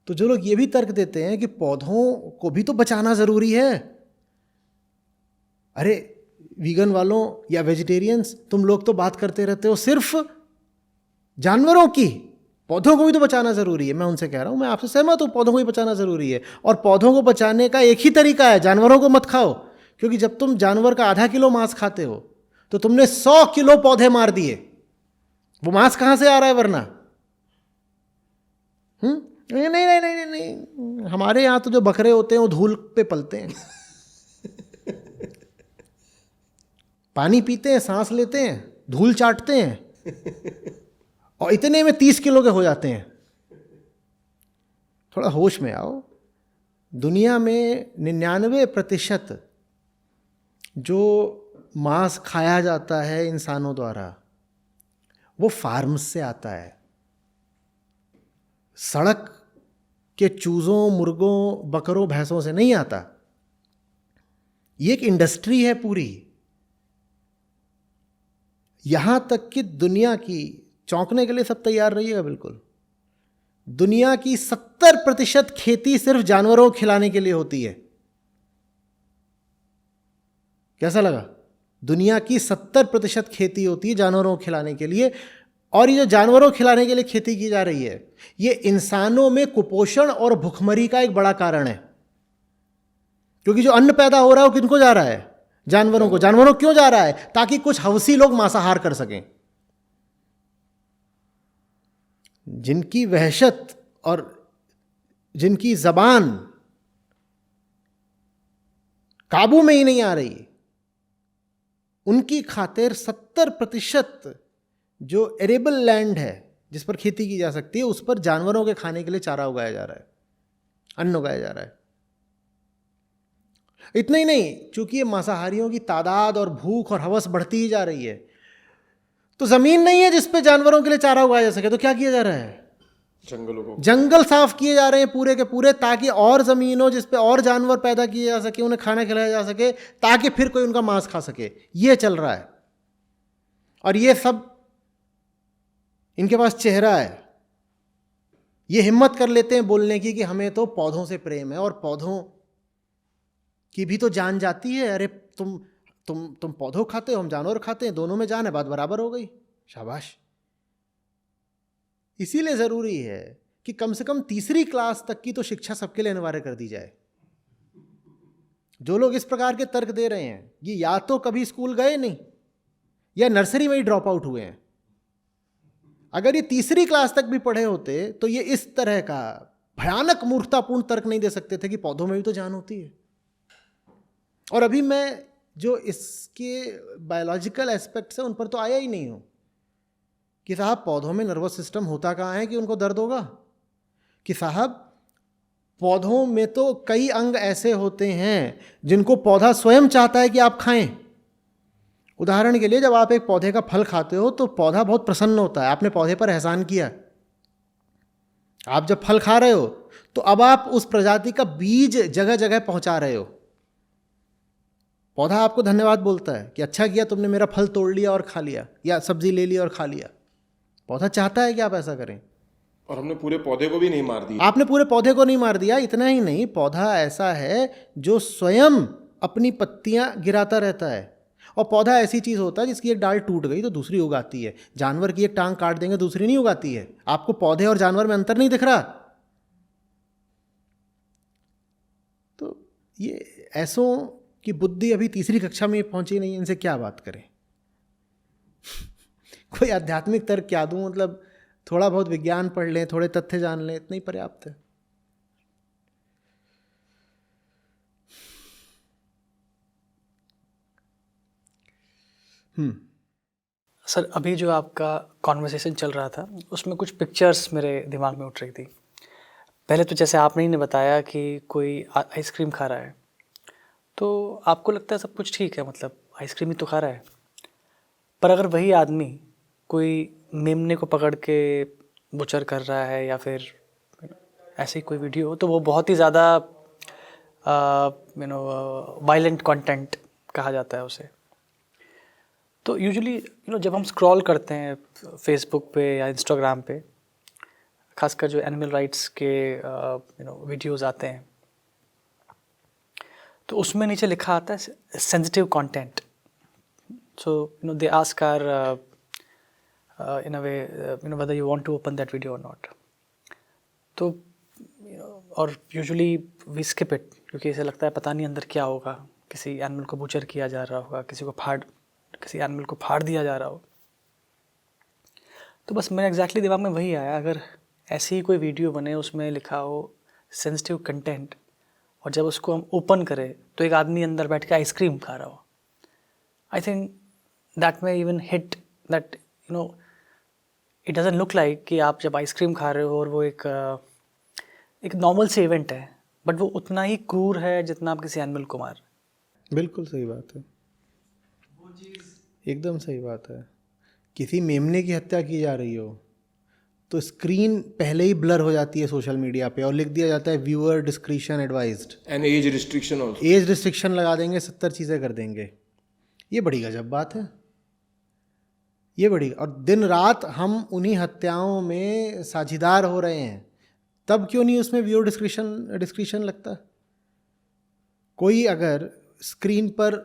तो जो लोग ये भी तर्क देते हैं कि पौधों को भी तो बचाना ज़रूरी है, अरे वीगन वालों या वेजिटेरियंस, तुम लोग तो बात करते रहते हो सिर्फ जानवरों की, पौधों को भी तो बचाना ज़रूरी है। मैं उनसे कह रहा हूँ, मैं आपसे सहमत हूँ, पौधों को भी बचाना ज़रूरी है, और पौधों को बचाने का एक ही तरीका है, जानवरों को मत खाओ। क्योंकि जब तुम जानवर का आधा किलो मांस खाते हो तो तुमने 100 किलो पौधे मार दिए। वो मांस कहाँ से आ रहा है वरना? नहीं नहीं नहीं नहीं नहीं, हमारे यहाँ तो जो बकरे होते हैं वो धूल पे पलते हैं, पानी पीते हैं, सांस लेते हैं, धूल चाटते हैं, और इतने में 30 किलो के हो जाते हैं। थोड़ा होश में आओ। दुनिया में 99% जो मांस खाया जाता है इंसानों द्वारा वो फार्म्स से आता है। सड़क के चूज़ों, मुर्गों, बकरों, भैंसों से नहीं आता। ये एक इंडस्ट्री है पूरी। यहाँ तक कि दुनिया की, चौंकने के लिए सब तैयार रहिएगा बिल्कुल, दुनिया की 70% खेती सिर्फ जानवरों को खिलाने के लिए होती है। कैसा लगा? दुनिया की 70% खेती होती है जानवरों को खिलाने के लिए, और ये जो जानवरों को खिलाने के लिए खेती की जा रही है, ये इंसानों में कुपोषण और भुखमरी का एक बड़ा कारण है। क्योंकि जो अन्न पैदा हो रहा है वो किनको जा रहा है? जानवरों को। जानवरों को क्यों जा रहा है? ताकि कुछ हवसी लोग मांसाहार कर सकें। जिनकी वहशत और जिनकी जबान काबू में ही नहीं आ रही, उनकी खातिर 70% जो एरेबल लैंड है जिस पर खेती की जा सकती है, उस पर जानवरों के खाने के लिए चारा उगाया जा रहा है, अन्न उगाया जा रहा है। इतना ही नहीं, चूंकि ये मांसाहारियों की तादाद और भूख और हवस बढ़ती ही जा रही है, तो जमीन नहीं है जिस पे जानवरों के लिए चारा उगाया जा सके, तो क्या किया जा रहा है? जंगलों को, जंगल साफ किए जा रहे हैं पूरे के पूरे, ताकि और ज़मीन हो जिस पे और जानवर पैदा किए जा सके, उन्हें खाना खिलाया जा सके, ताकि फिर कोई उनका मांस खा सके। ये चल रहा है। और ये सब इनके पास चेहरा है, ये हिम्मत कर लेते हैं बोलने की कि हमें तो पौधों से प्रेम है, और पौधों की भी तो जान जाती है। अरे तुम पौधों खाते हो, हम जानवर खाते हैं, दोनों में जान है, बात बराबर हो गई, शाबाश। इसीलिए ज़रूरी है कि कम से कम 3री क्लास तक की तो शिक्षा सबके लिए अनिवार्य कर दी जाए। जो लोग इस प्रकार के तर्क दे रहे हैं, ये या तो कभी स्कूल गए नहीं या नर्सरी में ही ड्रॉप आउट हुए हैं। अगर ये 3री क्लास तक भी पढ़े होते तो ये इस तरह का भयानक मूर्खतापूर्ण तर्क नहीं दे सकते थे कि पौधों में भी तो जान होती है। और अभी मैं जो इसके बायोलॉजिकल एस्पेक्ट्स हैं उन पर तो आया ही नहीं हूँ कि साहब पौधों में नर्वस सिस्टम होता कहाँ है कि उनको दर्द होगा, कि साहब पौधों में तो कई अंग ऐसे होते हैं जिनको पौधा स्वयं चाहता है कि आप खाएं। उदाहरण के लिए, जब आप एक पौधे का फल खाते हो तो पौधा बहुत प्रसन्न होता है, आपने पौधे पर एहसान किया। आप जब फल खा रहे हो तो अब आप उस प्रजाति का बीज जगह जगह पहुंचा रहे हो। पौधा आपको धन्यवाद बोलता है कि अच्छा किया तुमने मेरा फल तोड़ लिया और खा लिया, या सब्जी ले ली और खा लिया। पौधा चाहता है कि आप ऐसा करें। और हमने पूरे पौधे को भी नहीं मार दिया। आपने पूरे पौधे को नहीं मार दिया। इतना ही नहीं, पौधा ऐसा है जो स्वयं अपनी पत्तियां गिराता रहता है। और पौधा ऐसी चीज़ होता है जिसकी एक डाल टूट गई तो दूसरी उगाती है। जानवर की एक टांग काट देंगे दूसरी नहीं उगाती है। आपको पौधे और जानवर में अंतर नहीं दिख रहा? तो ये ऐसों की बुद्धि अभी 3री कक्षा में पहुंची नहीं, इनसे क्या बात करें? कोई आध्यात्मिक तर्क क्या दूं? मतलब थोड़ा बहुत विज्ञान पढ़ लें, थोड़े तथ्य जान लें, इतना ही पर्याप्त है। सर, अभी जो आपका कॉन्वर्सेशन चल रहा था उसमें कुछ पिक्चर्स मेरे दिमाग में उठ रही थी। पहले तो जैसे आपने ही बताया कि कोई आइसक्रीम खा रहा है, तो आपको लगता है सब कुछ ठीक है, मतलब आइसक्रीम ही तो खा रहा है। पर अगर वही आदमी कोई मेमने को पकड़ के बुचर कर रहा है या फिर ऐसी कोई वीडियो, तो वो बहुत ही ज़्यादा वायलेंट कंटेंट कहा जाता है उसे। तो यूजुअली जब हम स्क्रॉल करते हैं फेसबुक पे या इंस्टाग्राम पे, खासकर जो एनिमल राइट्स के वीडियोस आते हैं, तो उसमें नीचे लिखा आता है sensitive content. So they ask are in a way whether you want to open that video or not. तो और यूजुअली वी स्किप इट, क्योंकि ऐसा लगता है पता नहीं अंदर क्या होगा, किसी एनिमल को बूचर किया जा रहा होगा, किसी एनिमल को फाड़ दिया जा रहा हो. तो बस मेरे एग्जैक्टली दिमाग में वही आया, अगर ऐसी ही कोई वीडियो बने उसमें लिखा हो सेंसिटिव कंटेंट, और जब उसको हम ओपन करें तो एक आदमी अंदर बैठ के आइसक्रीम खा रहा हो, I think that may even hit that it doesn't look like कि आप जब आइसक्रीम खा रहे हो और वो एक नॉर्मल से इवेंट है, बट वो उतना ही क्रूर है जितना आप किसी एनिमल को मार. बिल्कुल सही बात है, एकदम सही बात है. किसी मेमने की हत्या की जा रही हो तो स्क्रीन पहले ही ब्लर हो जाती है सोशल मीडिया पे और लिख दिया जाता है viewer discretion advised. And age restriction also. Age restriction लगा देंगे, 70 चीज़ें कर देंगे. ये बड़ी गजब बात है, ये बड़ी. और दिन रात हम उन्हीं हत्याओं में साझीदार हो रहे हैं, तब क्यों नहीं उसमें व्यूअर डिस्क्रिशन लगता? कोई अगर स्क्रीन पर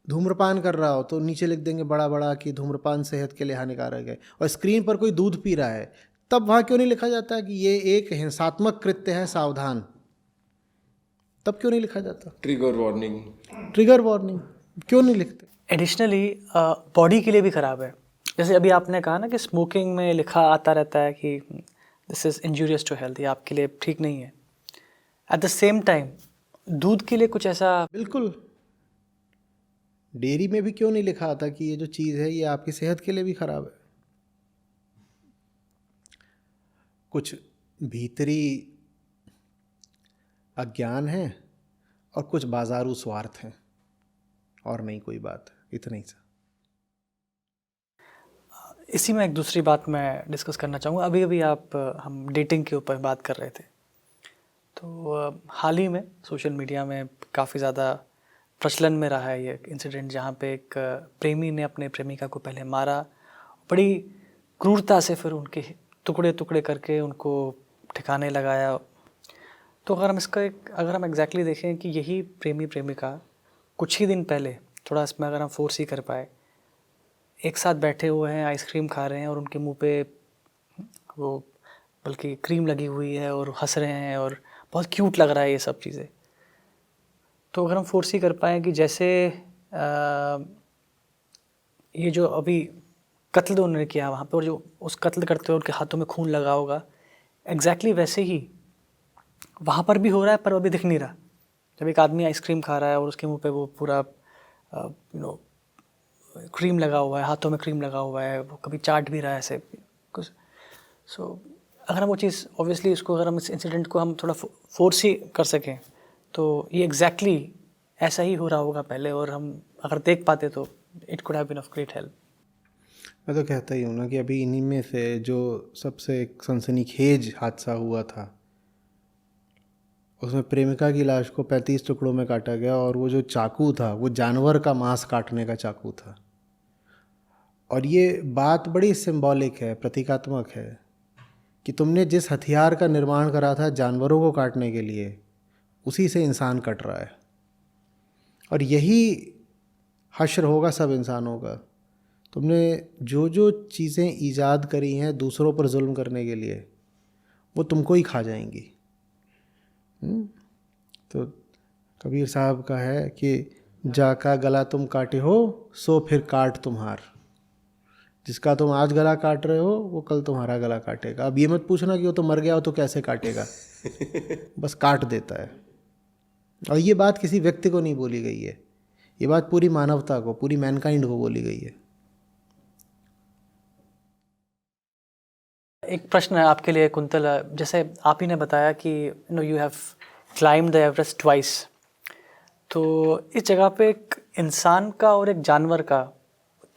धूम्रपान कर रहा हो तो नीचे लिख देंगे बड़ा बड़ा कि धूम्रपान सेहत के लिए हानिकारक है, और स्क्रीन पर कोई दूध पी रहा है तब वहाँ क्यों नहीं लिखा जाता कि ये एक हिंसात्मक कृत्य है, सावधान? तब क्यों नहीं लिखा जाता? ट्रिगर वार्निंग क्यों नहीं लिखते? एडिशनली बॉडी के लिए भी ख़राब है. जैसे अभी आपने कहा ना कि स्मोकिंग में लिखा आता रहता है कि this is injurious to health, ये आपके लिए ठीक नहीं है. एट द सेम टाइम दूध के लिए कुछ ऐसा, बिल्कुल. डेयरी में भी क्यों नहीं लिखा आता कि ये जो चीज़ है ये आपकी सेहत के लिए भी ख़राब है? कुछ भीतरी अज्ञान है और कुछ बाजारू स्वार्थ हैं, और नहीं कोई बात, इतना ही सा. इसी में एक दूसरी बात मैं डिस्कस करना चाहूँगा. अभी हम डेटिंग के ऊपर बात कर रहे थे, तो हाल ही में सोशल मीडिया में काफ़ी ज़्यादा प्रचलन में रहा है ये इंसिडेंट, जहाँ पे एक प्रेमी ने अपने प्रेमिका को पहले मारा, बड़ी क्रूरता से फिर उनके टुकड़े टुकड़े करके उनको ठिकाने लगाया. तो अगर हम एग्जैक्टली देखें कि यही प्रेमी प्रेमिका कुछ ही दिन पहले, थोड़ा इसमें अगर हम फोर्स ही कर पाए, एक साथ बैठे हुए हैं, आइसक्रीम खा रहे हैं और उनके मुंह पे वो बल्कि क्रीम लगी हुई है और हंस रहे हैं और बहुत क्यूट लग रहा है ये सब चीज़ें. तो अगर हम फोर्स ही कर पाएँ कि जैसे ये जो अभी कत्ल उन्होंने किया वहाँ पे, और जो उस कत्ल करते हुए उनके हाथों में खून लगा होगा, एग्जैक्टली वैसे ही वहाँ पर भी हो रहा है, पर वो अभी दिख नहीं रहा. जब एक आदमी आइसक्रीम खा रहा है और उसके मुंह पे वो पूरा क्रीम लगा हुआ है, हाथों में क्रीम लगा हुआ है, वो कभी चाट भी रहा है ऐसे कुछ. सो अगर हम वो चीज़ ऑब्वियसली इसको, अगर हम इस इंसिडेंट को हम थोड़ा फोर्स ही कर सकें, तो ये एग्जैक्टली ऐसा ही हो रहा होगा पहले, और हम अगर देख पाते तो it could have been of great help. मैं तो कहता ही हूँ ना कि अभी इन्हीं में से जो सबसे सनसनीखेज हादसा हुआ था, उसमें प्रेमिका की लाश को 35 टुकड़ों में काटा गया, और वो जो चाकू था वो जानवर का मांस काटने का चाकू था. और ये बात बड़ी सिंबॉलिक है, प्रतीकात्मक है, कि तुमने जिस हथियार का निर्माण करा था जानवरों को काटने के लिए, उसी से इंसान कट रहा है. और यही हश्र होगा सब इंसानों का. तुमने जो जो चीज़ें ईजाद करी हैं दूसरों पर जुल्म करने के लिए, वो तुमको ही खा जाएंगी. तो कबीर साहब का है कि जाका गला तुम काटे हो सो फिर काट तुम्हार. जिसका तुम आज गला काट रहे हो वो कल तुम्हारा गला काटेगा. अब ये मत पूछना कि वो तो मर गया हो तो कैसे काटेगा, बस काट देता है. और ये बात किसी व्यक्ति को नहीं बोली गई है, ये बात पूरी मानवता को, पूरी मैनकाइंड को बोली गई है. एक प्रश्न है आपके लिए कुंतल, जैसे आप ही ने बताया कि you have climb the Everest twice, तो इस जगह पे एक इंसान का और एक जानवर का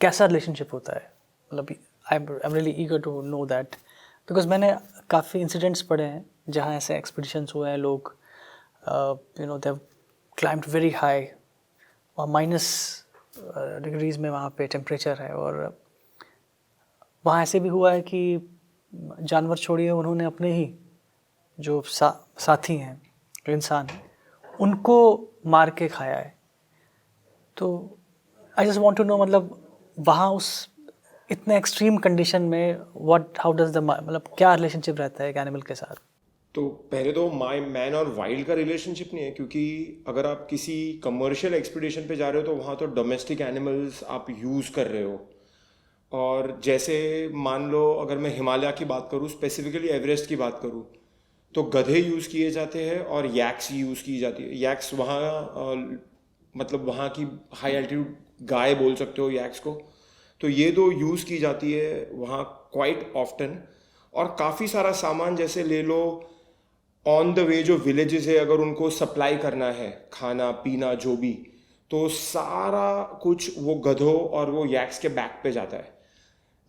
कैसा रिलेशनशिप होता है? मतलब I am really eager to know that, because मैंने काफ़ी इंसिडेंट्स पढ़े हैं जहाँ ऐसे एक्सपीडिशंस हुए हैं, लोग they have climbed very high और डिग्रीज में वहाँ पे टेम्परेचर है, और वहाँ ऐसे भी हुआ है कि जानवर छोड़िए, उन्होंने अपने ही जो साथी हैं, जो इंसान हैं, उनको मार के खाया है। तो I just want to know, मतलब वहाँ उस इतने एक्सट्रीम कंडीशन में हाउ डज द मतलब क्या रिलेशनशिप रहता है एक एनिमल के साथ? तो पहले तो मैन और वाइल्ड का रिलेशनशिप नहीं है, क्योंकि अगर आप किसी कमर्शियल एक्सपीडिशन पे जा रहे हो तो वहाँ तो डोमेस्टिक एनिमल्स आप यूज़ कर रहे हो। और जैसे मान लो अगर मैं हिमालय की बात करूँ, स्पेसिफिकली एवरेस्ट की बात करूँ, तो गधे यूज़ किए जाते हैं और यैक्स यूज़ की जाती है। यैक्स वहाँ मतलब वहाँ की हाई एल्टीट्यूड गाय बोल सकते हो यैक्स को। तो ये दो यूज़ की जाती है वहाँ क्वाइट ऑफ्टन। और काफ़ी सारा सामान जैसे ले लो, ऑन द वे जो विलेजेस है, अगर उनको सप्लाई करना है खाना पीना जो भी, तो सारा कुछ वो गधों और वो यैक्स के बैक पे जाता है।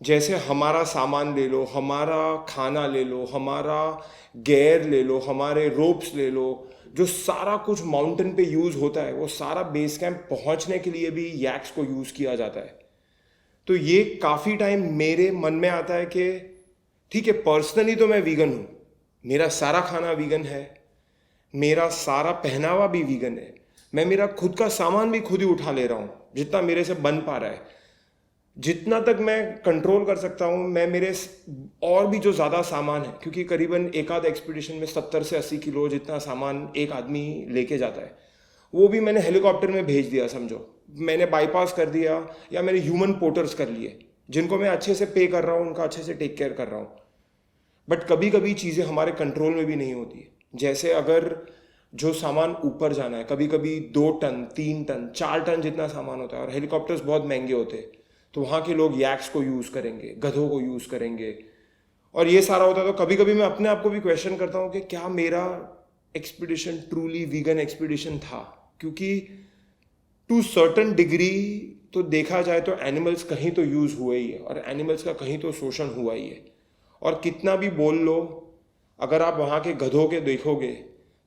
जैसे हमारा सामान ले लो, हमारा खाना ले लो, हमारा गेयर ले लो, हमारे रोप्स ले लो, जो सारा कुछ माउंटेन पे यूज़ होता है वो सारा बेस कैंप पहुंचने के लिए भी यैक्स को यूज़ किया जाता है। तो ये काफ़ी टाइम मेरे मन में आता है कि ठीक है, पर्सनली तो मैं वीगन हूँ, मेरा सारा खाना वीगन है, मेरा सारा पहनावा भी वीगन है, मैं मेरा खुद का सामान भी खुद ही उठा ले रहा हूँ जितना मेरे से बन पा रहा है, जितना तक मैं कंट्रोल कर सकता हूँ। मैं मेरे और भी जो ज़्यादा सामान है, क्योंकि करीबन एक आध एक्सपीडिशन में 70 से 80 किलो जितना सामान एक आदमी लेके जाता है, वो भी मैंने हेलीकॉप्टर में भेज दिया। समझो मैंने बाईपास कर दिया, या मैंने ह्यूमन पोर्टर्स कर लिए जिनको मैं अच्छे से पे कर रहा हूँ, उनका अच्छे से टेक केयर कर रहा हूँ। बट कभी कभी चीज़ें हमारे कंट्रोल में भी नहीं होती है। जैसे अगर जो सामान ऊपर जाना है, कभी कभी 2 टन 3 टन 4 टन जितना सामान होता है, और हेलीकॉप्टर्स बहुत महंगे होते हैं, तो वहाँ के लोग यैक्स को यूज़ करेंगे, गधों को यूज़ करेंगे, और ये सारा होता है। तो कभी कभी मैं अपने आप को भी क्वेश्चन करता हूँ कि क्या मेरा एक्सपीडिशन ट्रूली वीगन एक्सपीडिशन था, क्योंकि टू सर्टन डिग्री तो देखा जाए तो एनिमल्स कहीं तो यूज़ हुए ही है, और एनिमल्स का कहीं तो शोषण हुआ ही है। और कितना भी बोल लो, अगर आप वहाँ के गधों के देखोगे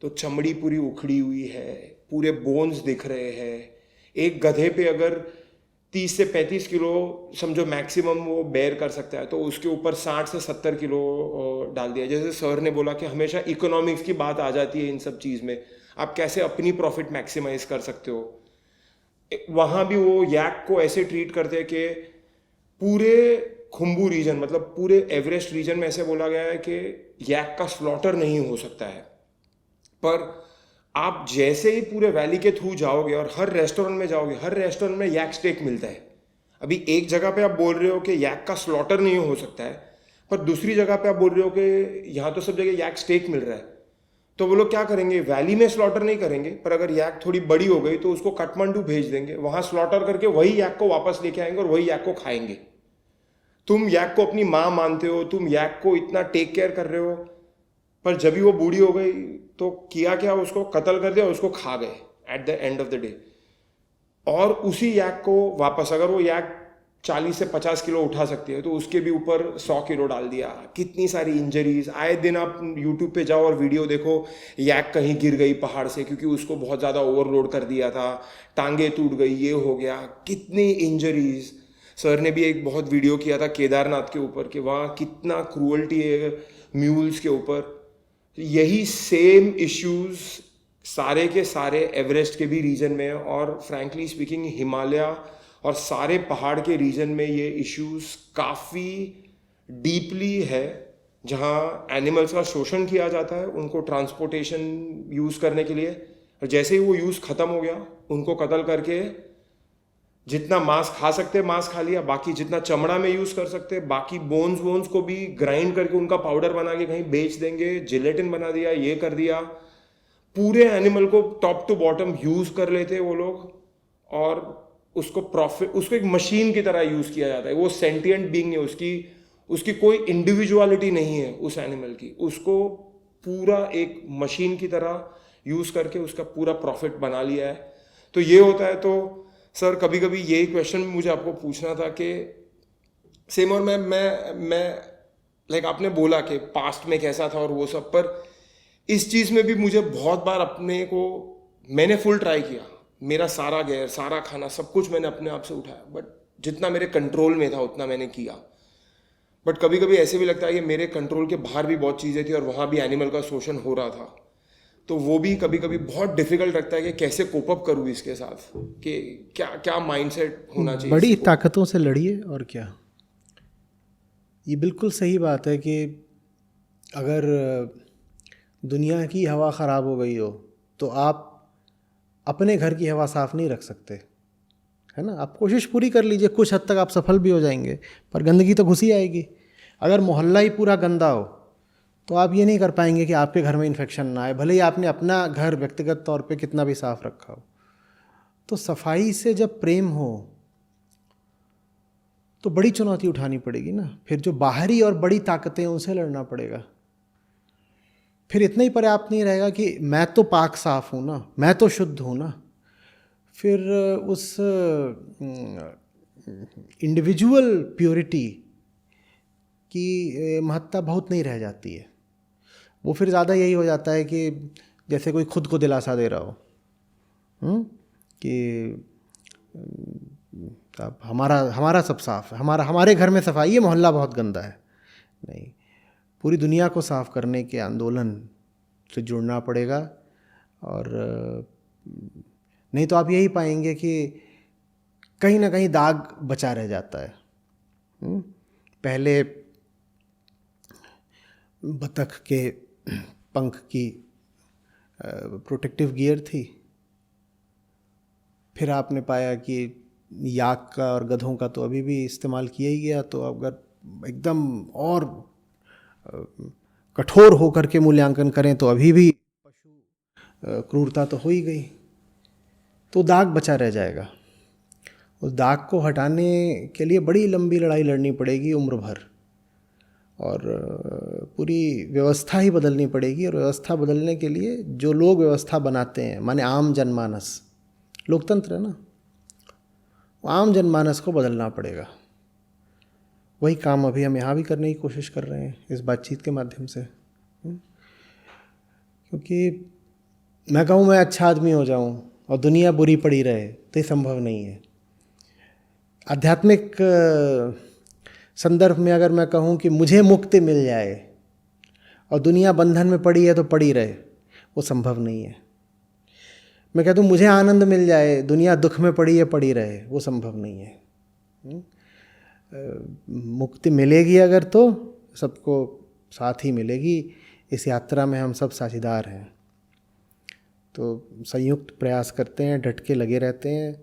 तो चमड़ी पूरी उखड़ी हुई है, पूरे बोन्स दिख रहे हैं। एक गधे पे अगर 30 से 35 किलो समझो मैक्सिमम वो बेयर कर सकता है, तो उसके ऊपर 60 से 70 किलो डाल दिया। जैसे सर ने बोला कि हमेशा इकोनॉमिक्स की बात आ जाती है इन सब चीज़ में, आप कैसे अपनी प्रॉफिट मैक्सिमाइज कर सकते हो। वहाँ भी वो यैक को ऐसे ट्रीट करते हैं कि पूरे खुम्बू रीजन, मतलब पूरे एवरेस्ट रीजन में ऐसे बोला गया है कि यैक का स्लॉटर नहीं हो सकता है। पर आप जैसे ही पूरे वैली के थ्रू जाओगे और हर रेस्टोरेंट में जाओगे, हर रेस्टोरेंट में यैक स्टेक मिलता है। अभी एक जगह पे आप बोल रहे हो कि यैक का स्लॉटर नहीं हो सकता है, पर दूसरी जगह पे आप बोल रहे हो कि यहाँ तो सब जगह यैक स्टेक मिल रहा है। तो वो लोग क्या करेंगे, वैली में स्लॉटर नहीं करेंगे, पर अगर यैक थोड़ी बड़ी हो गई तो उसको काठमांडू भेज देंगे, वहाँ स्लॉटर करके वही यैक को वापस लेके आएंगे और वही यैक को खाएंगे। तुम यैक को अपनी माँ मानते हो, तुम यैक को इतना टेक केयर कर रहे हो, पर जब भी वो बूढ़ी हो गई तो किया क्या, उसको कत्ल कर दिया, उसको खा गए at the end of the day. और उसी यैक को वापस, अगर वो यैक 40 से 50 किलो उठा सकती है, तो उसके भी ऊपर 100 किलो डाल दिया। कितनी सारी इंजरीज। आए दिन आप यूट्यूब पे जाओ और वीडियो देखो, यैक कहीं गिर गई पहाड़ से क्योंकि उसको बहुत ज़्यादा ओवरलोड कर दिया था, टांगे टूट गई, ये हो गया, कितनी इंजरीज। सर ने भी एक बहुत वीडियो किया था केदारनाथ के ऊपर कि वहाँ कितना क्रूअल्टी है म्यूल्स के ऊपर। यही सेम इश्यूज सारे के सारे एवरेस्ट के भी रीजन में, और फ्रैंकली स्पीकिंग हिमालय और सारे पहाड़ के रीजन में ये इश्यूज काफ़ी डीपली है, जहाँ एनिमल्स का शोषण किया जाता है उनको ट्रांसपोर्टेशन यूज़ करने के लिए, और जैसे ही वो यूज़ ख़त्म हो गया उनको कत्ल करके जितना मांस खा सकते मांस खा लिया, बाकी जितना चमड़ा में यूज़ कर सकते, बाकी बोन्स को भी ग्राइंड करके उनका पाउडर बना के कहीं बेच देंगे, जिलेटिन बना दिया, ये कर दिया। पूरे एनिमल को टॉप टू बॉटम यूज़ कर लेते वो लोग, और उसको प्रॉफिट, उसको एक मशीन की तरह यूज़ किया जाता है। वो सेंटिएंट बीइंग नहीं, उसकी कोई इंडिविजुअलिटी नहीं है उस एनिमल की, उसको पूरा एक मशीन की तरह यूज़ करके उसका पूरा प्रॉफिट बना लिया है। तो ये होता है। तो सर कभी कभी यही क्वेश्चन मुझे आपको पूछना था कि सेम, और मैं लाइक आपने बोला कि पास्ट में कैसा था और वो सब, पर इस चीज़ में भी मुझे बहुत बार अपने को, मैंने फुल ट्राई किया, मेरा सारा गेयर, सारा खाना, सब कुछ मैंने अपने आप से उठाया, बट जितना मेरे कंट्रोल में था उतना मैंने किया। बट कभी कभी ऐसे भी लगता है कि मेरे कंट्रोल के बाहर भी बहुत चीज़ें थी और वहाँ भी एनिमल का शोषण हो रहा था। तो वो भी कभी कभी बहुत डिफिकल्ट लगता है कि कैसे कोप अप करूँ इसके साथ, कि क्या क्या माइंडसेट होना चाहिए। बड़ी ताकतों से लड़िए और क्या। ये बिल्कुल सही बात है कि अगर दुनिया की हवा ख़राब हो गई हो तो आप अपने घर की हवा साफ़ नहीं रख सकते, है ना। आप कोशिश पूरी कर लीजिए, कुछ हद तक आप सफल भी हो जाएंगे, पर गंदगी तो घुस ही आएगी। अगर मोहल्ला ही पूरा गंदा हो तो आप ये नहीं कर पाएंगे कि आपके घर में इन्फेक्शन ना आए, भले ही आपने अपना घर व्यक्तिगत तौर पे कितना भी साफ़ रखा हो। तो सफाई से जब प्रेम हो तो बड़ी चुनौती उठानी पड़ेगी ना। फिर जो बाहरी और बड़ी ताकतें हैं उनसे लड़ना पड़ेगा। फिर इतना ही पर्याप्त नहीं रहेगा कि मैं तो पाक साफ़ हूँ ना, मैं तो शुद्ध हूँ ना। फिर उस इंडिविजुअल प्योरिटी की महत्ता बहुत नहीं रह जाती है। वो फिर ज़्यादा यही हो जाता है कि जैसे कोई खुद को दिलासा दे रहा हो कि अब हमारा सब साफ़ है, हमारे घर में सफाई है, मोहल्ला बहुत गंदा है। नहीं, पूरी दुनिया को साफ़ करने के आंदोलन से जुड़ना पड़ेगा। और नहीं तो आप यही पाएंगे कि कहीं ना कहीं दाग बचा रह जाता है। पहले बतख के पंख की प्रोटेक्टिव गियर थी, फिर आपने पाया कि याक का और गधों का तो अभी भी इस्तेमाल किया ही गया। तो अगर एकदम और कठोर होकर के मूल्यांकन करें तो अभी भी पशु क्रूरता तो हो ही गई। तो दाग बचा रह जाएगा। उस दाग को हटाने के लिए बड़ी लंबी लड़ाई लड़नी पड़ेगी, उम्र भर, और पूरी व्यवस्था ही बदलनी पड़ेगी। और व्यवस्था बदलने के लिए जो लोग व्यवस्था बनाते हैं, माने आम जनमानस, लोकतंत्र है ना, आम जनमानस को बदलना पड़ेगा। वही काम अभी हम यहाँ भी करने की कोशिश कर रहे हैं इस बातचीत के माध्यम से। क्योंकि मैं कहूँ मैं अच्छा आदमी हो जाऊँ और दुनिया बुरी पड़ी रहे तो ये संभव नहीं है। आध्यात्मिक संदर्भ में अगर मैं कहूँ कि मुझे मुक्ति मिल जाए और दुनिया बंधन में पड़ी है तो पड़ी रहे, वो संभव नहीं है। मैं कहता हूँ मुझे आनंद मिल जाए, दुनिया दुख में पड़ी है पड़ी रहे, वो संभव नहीं है। मुक्ति मिलेगी अगर तो सबको साथ ही मिलेगी। इस यात्रा में हम सब साझीदार हैं। तो संयुक्त प्रयास करते हैं, डट के लगे रहते हैं।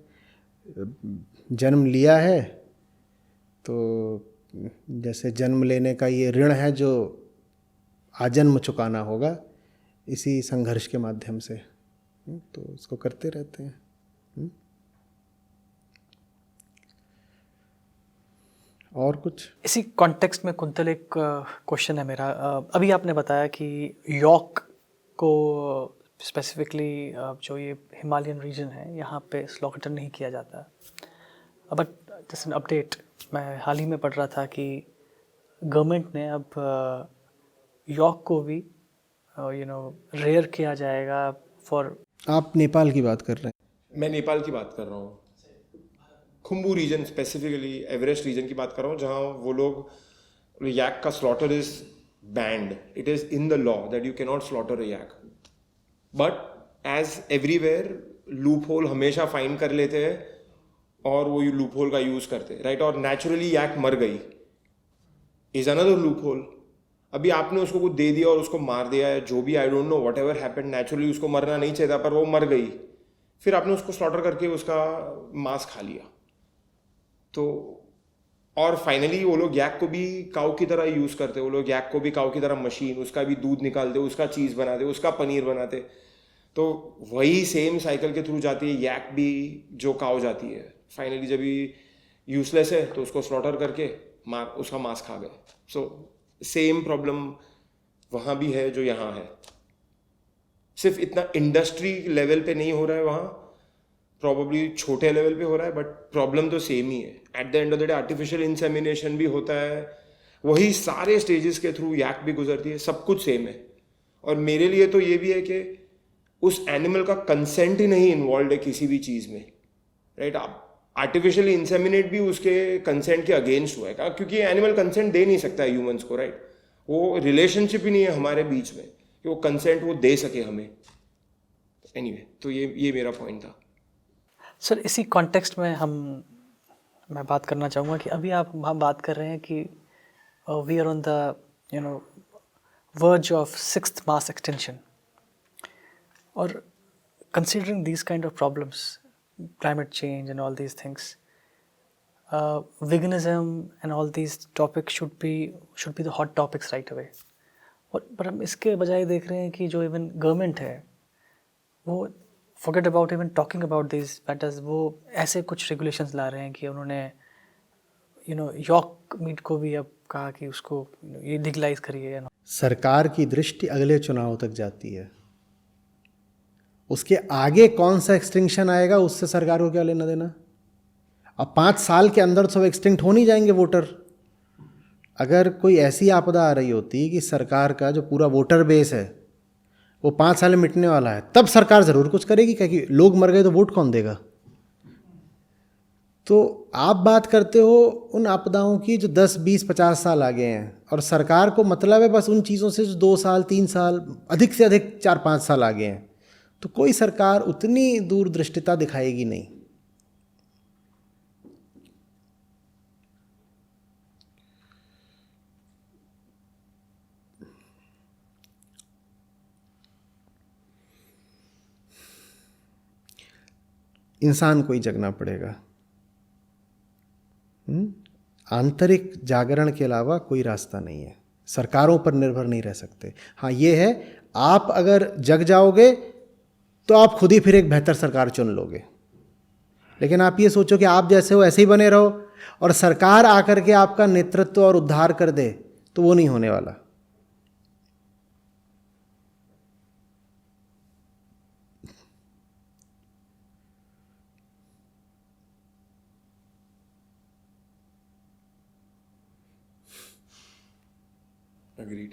जन्म लिया है तो जैसे जन्म लेने का ये ऋण है जो आजन्म चुकाना होगा, इसी संघर्ष के माध्यम से। तो इसको करते रहते हैं। और कुछ इसी कॉन्टेक्स्ट में कुंतल एक क्वेश्चन है मेरा। अभी आपने बताया कि यॉर्क को स्पेसिफिकली जो ये हिमालयन रीजन है यहाँ पे स्लॉटर नहीं किया जाता। बट जैसे एन अपडेट मैं हाल ही में पढ़ रहा था कि गवर्नमेंट ने अब यॉर्क को भी रेयर किया जाएगा फॉर। आप नेपाल की बात कर रहे हैं? मैं नेपाल की बात कर रहा हूँ, Khumbu reason, specifically Everest reason की बात कर रहा हूँ, जहाँ वो लोग याक का slaughter is banned. It is in the law that you can not slaughter a yak, but as everywhere loop hole हमेशा फाइंड कर लेते हैं और वो लूप होल का यूज करते हैं, राइट। और नेचुरली याक मर गई इज अनदर लूप होल। अभी आपने उसको कुछ दे दिया और उसको मार दिया है, जो भी, I don't know, what ever happened, naturally उसको मरना नहीं चाहिए था पर वो मर गई। फिर आपने उसको स्लॉटर करके उसका मांस खा लिया। तो और फाइनली वो लोग याक को भी काऊ की तरह यूज़ करते, वो लोग याक को भी काऊ की तरह मशीन, उसका भी दूध निकालते, उसका चीज़ बनाते, उसका पनीर बनाते। तो वही सेम साइकिल के थ्रू जाती है याक भी जो काऊ जाती है। फाइनली जब ये यूजलेस है तो उसको स्लॉटर करके उसका मांस खा गए। सो सेम प्रॉब्लम वहाँ भी है जो यहाँ है, सिर्फ इतना इंडस्ट्री लेवल पे नहीं हो रहा है, वहाँ प्रॉब्ली छोटे लेवल पे हो रहा है, बट प्रॉब्लम तो सेम ही है। At the end of the day artificial insemination भी होता है, वही सारे स्टेजेस के थ्रू याक भी गुजरती है, सब कुछ सेम है। और मेरे लिए तो ये भी है कि उस एनिमल का कंसेंट ही नहीं इन्वॉल्व है किसी भी चीज़ में, राइट? आप आर्टिफिशियली इंसेमिनेट भी उसके कंसेंट के अगेंस्ट हुआ है, क्योंकि एनिमल कंसेंट दे नहीं सकता है ह्यूमंस को, राइट? वो रिलेशनशिप ही नहीं है हमारे बीच में कि वो कंसेंट वो दे सके हमें। एनीवे, तो ये मेरा पॉइंट था। सर इसी कॉन्टेक्स्ट में मैं बात करना चाहूँगा कि अभी हम बात कर रहे हैं कि we are on the verge of 6th mass extension, और considering these kind of problems, climate change and all these things, veganism and all these topics should be the hot topics right away. और पर हम इसके बजाय देख रहे हैं कि जो इवन गवर्नमेंट है वो forget about even talking about these matters, वो ऐसे कुछ regulations ला रहे हैं कि उन्होंने यॉर्क मीट को भी अब कहा कि उसको ये लीगलाइज करिए। सरकार की दृष्टि अगले चुनाव तक जाती है, उसके आगे कौन सा एक्सटिंक्शन आएगा उससे सरकार को क्या लेना देना। अब 5 साल के अंदर सब एक्सटिंक्ट हो नहीं जाएंगे वोटर। अगर कोई ऐसी आपदा आ रही होती कि सरकार का जो पूरा वोटर बेस है वो 5 साल में मिटने वाला है, तब सरकार ज़रूर कुछ करेगी, क्योंकि लोग मर गए तो वोट कौन देगा। तो आप बात करते हो उन आपदाओं की जो 10, 20, 50 साल आगे हैं, और सरकार को मतलब है बस उन चीज़ों से जो 2 साल, 3 साल, अधिक से अधिक 4-5 साल आगे हैं। तो कोई सरकार उतनी दूरदृष्टिता दिखाएगी नहीं। इंसान को ही जगना पड़ेगा। आंतरिक जागरण के अलावा कोई रास्ता नहीं है। सरकारों पर निर्भर नहीं रह सकते। हाँ ये है, आप अगर जग जाओगे तो आप खुद ही फिर एक बेहतर सरकार चुन लोगे, लेकिन आप ये सोचो कि आप जैसे हो ऐसे ही बने रहो और सरकार आकर के आपका नेतृत्व और उद्धार कर दे, तो वो नहीं होने वाला। Agreed.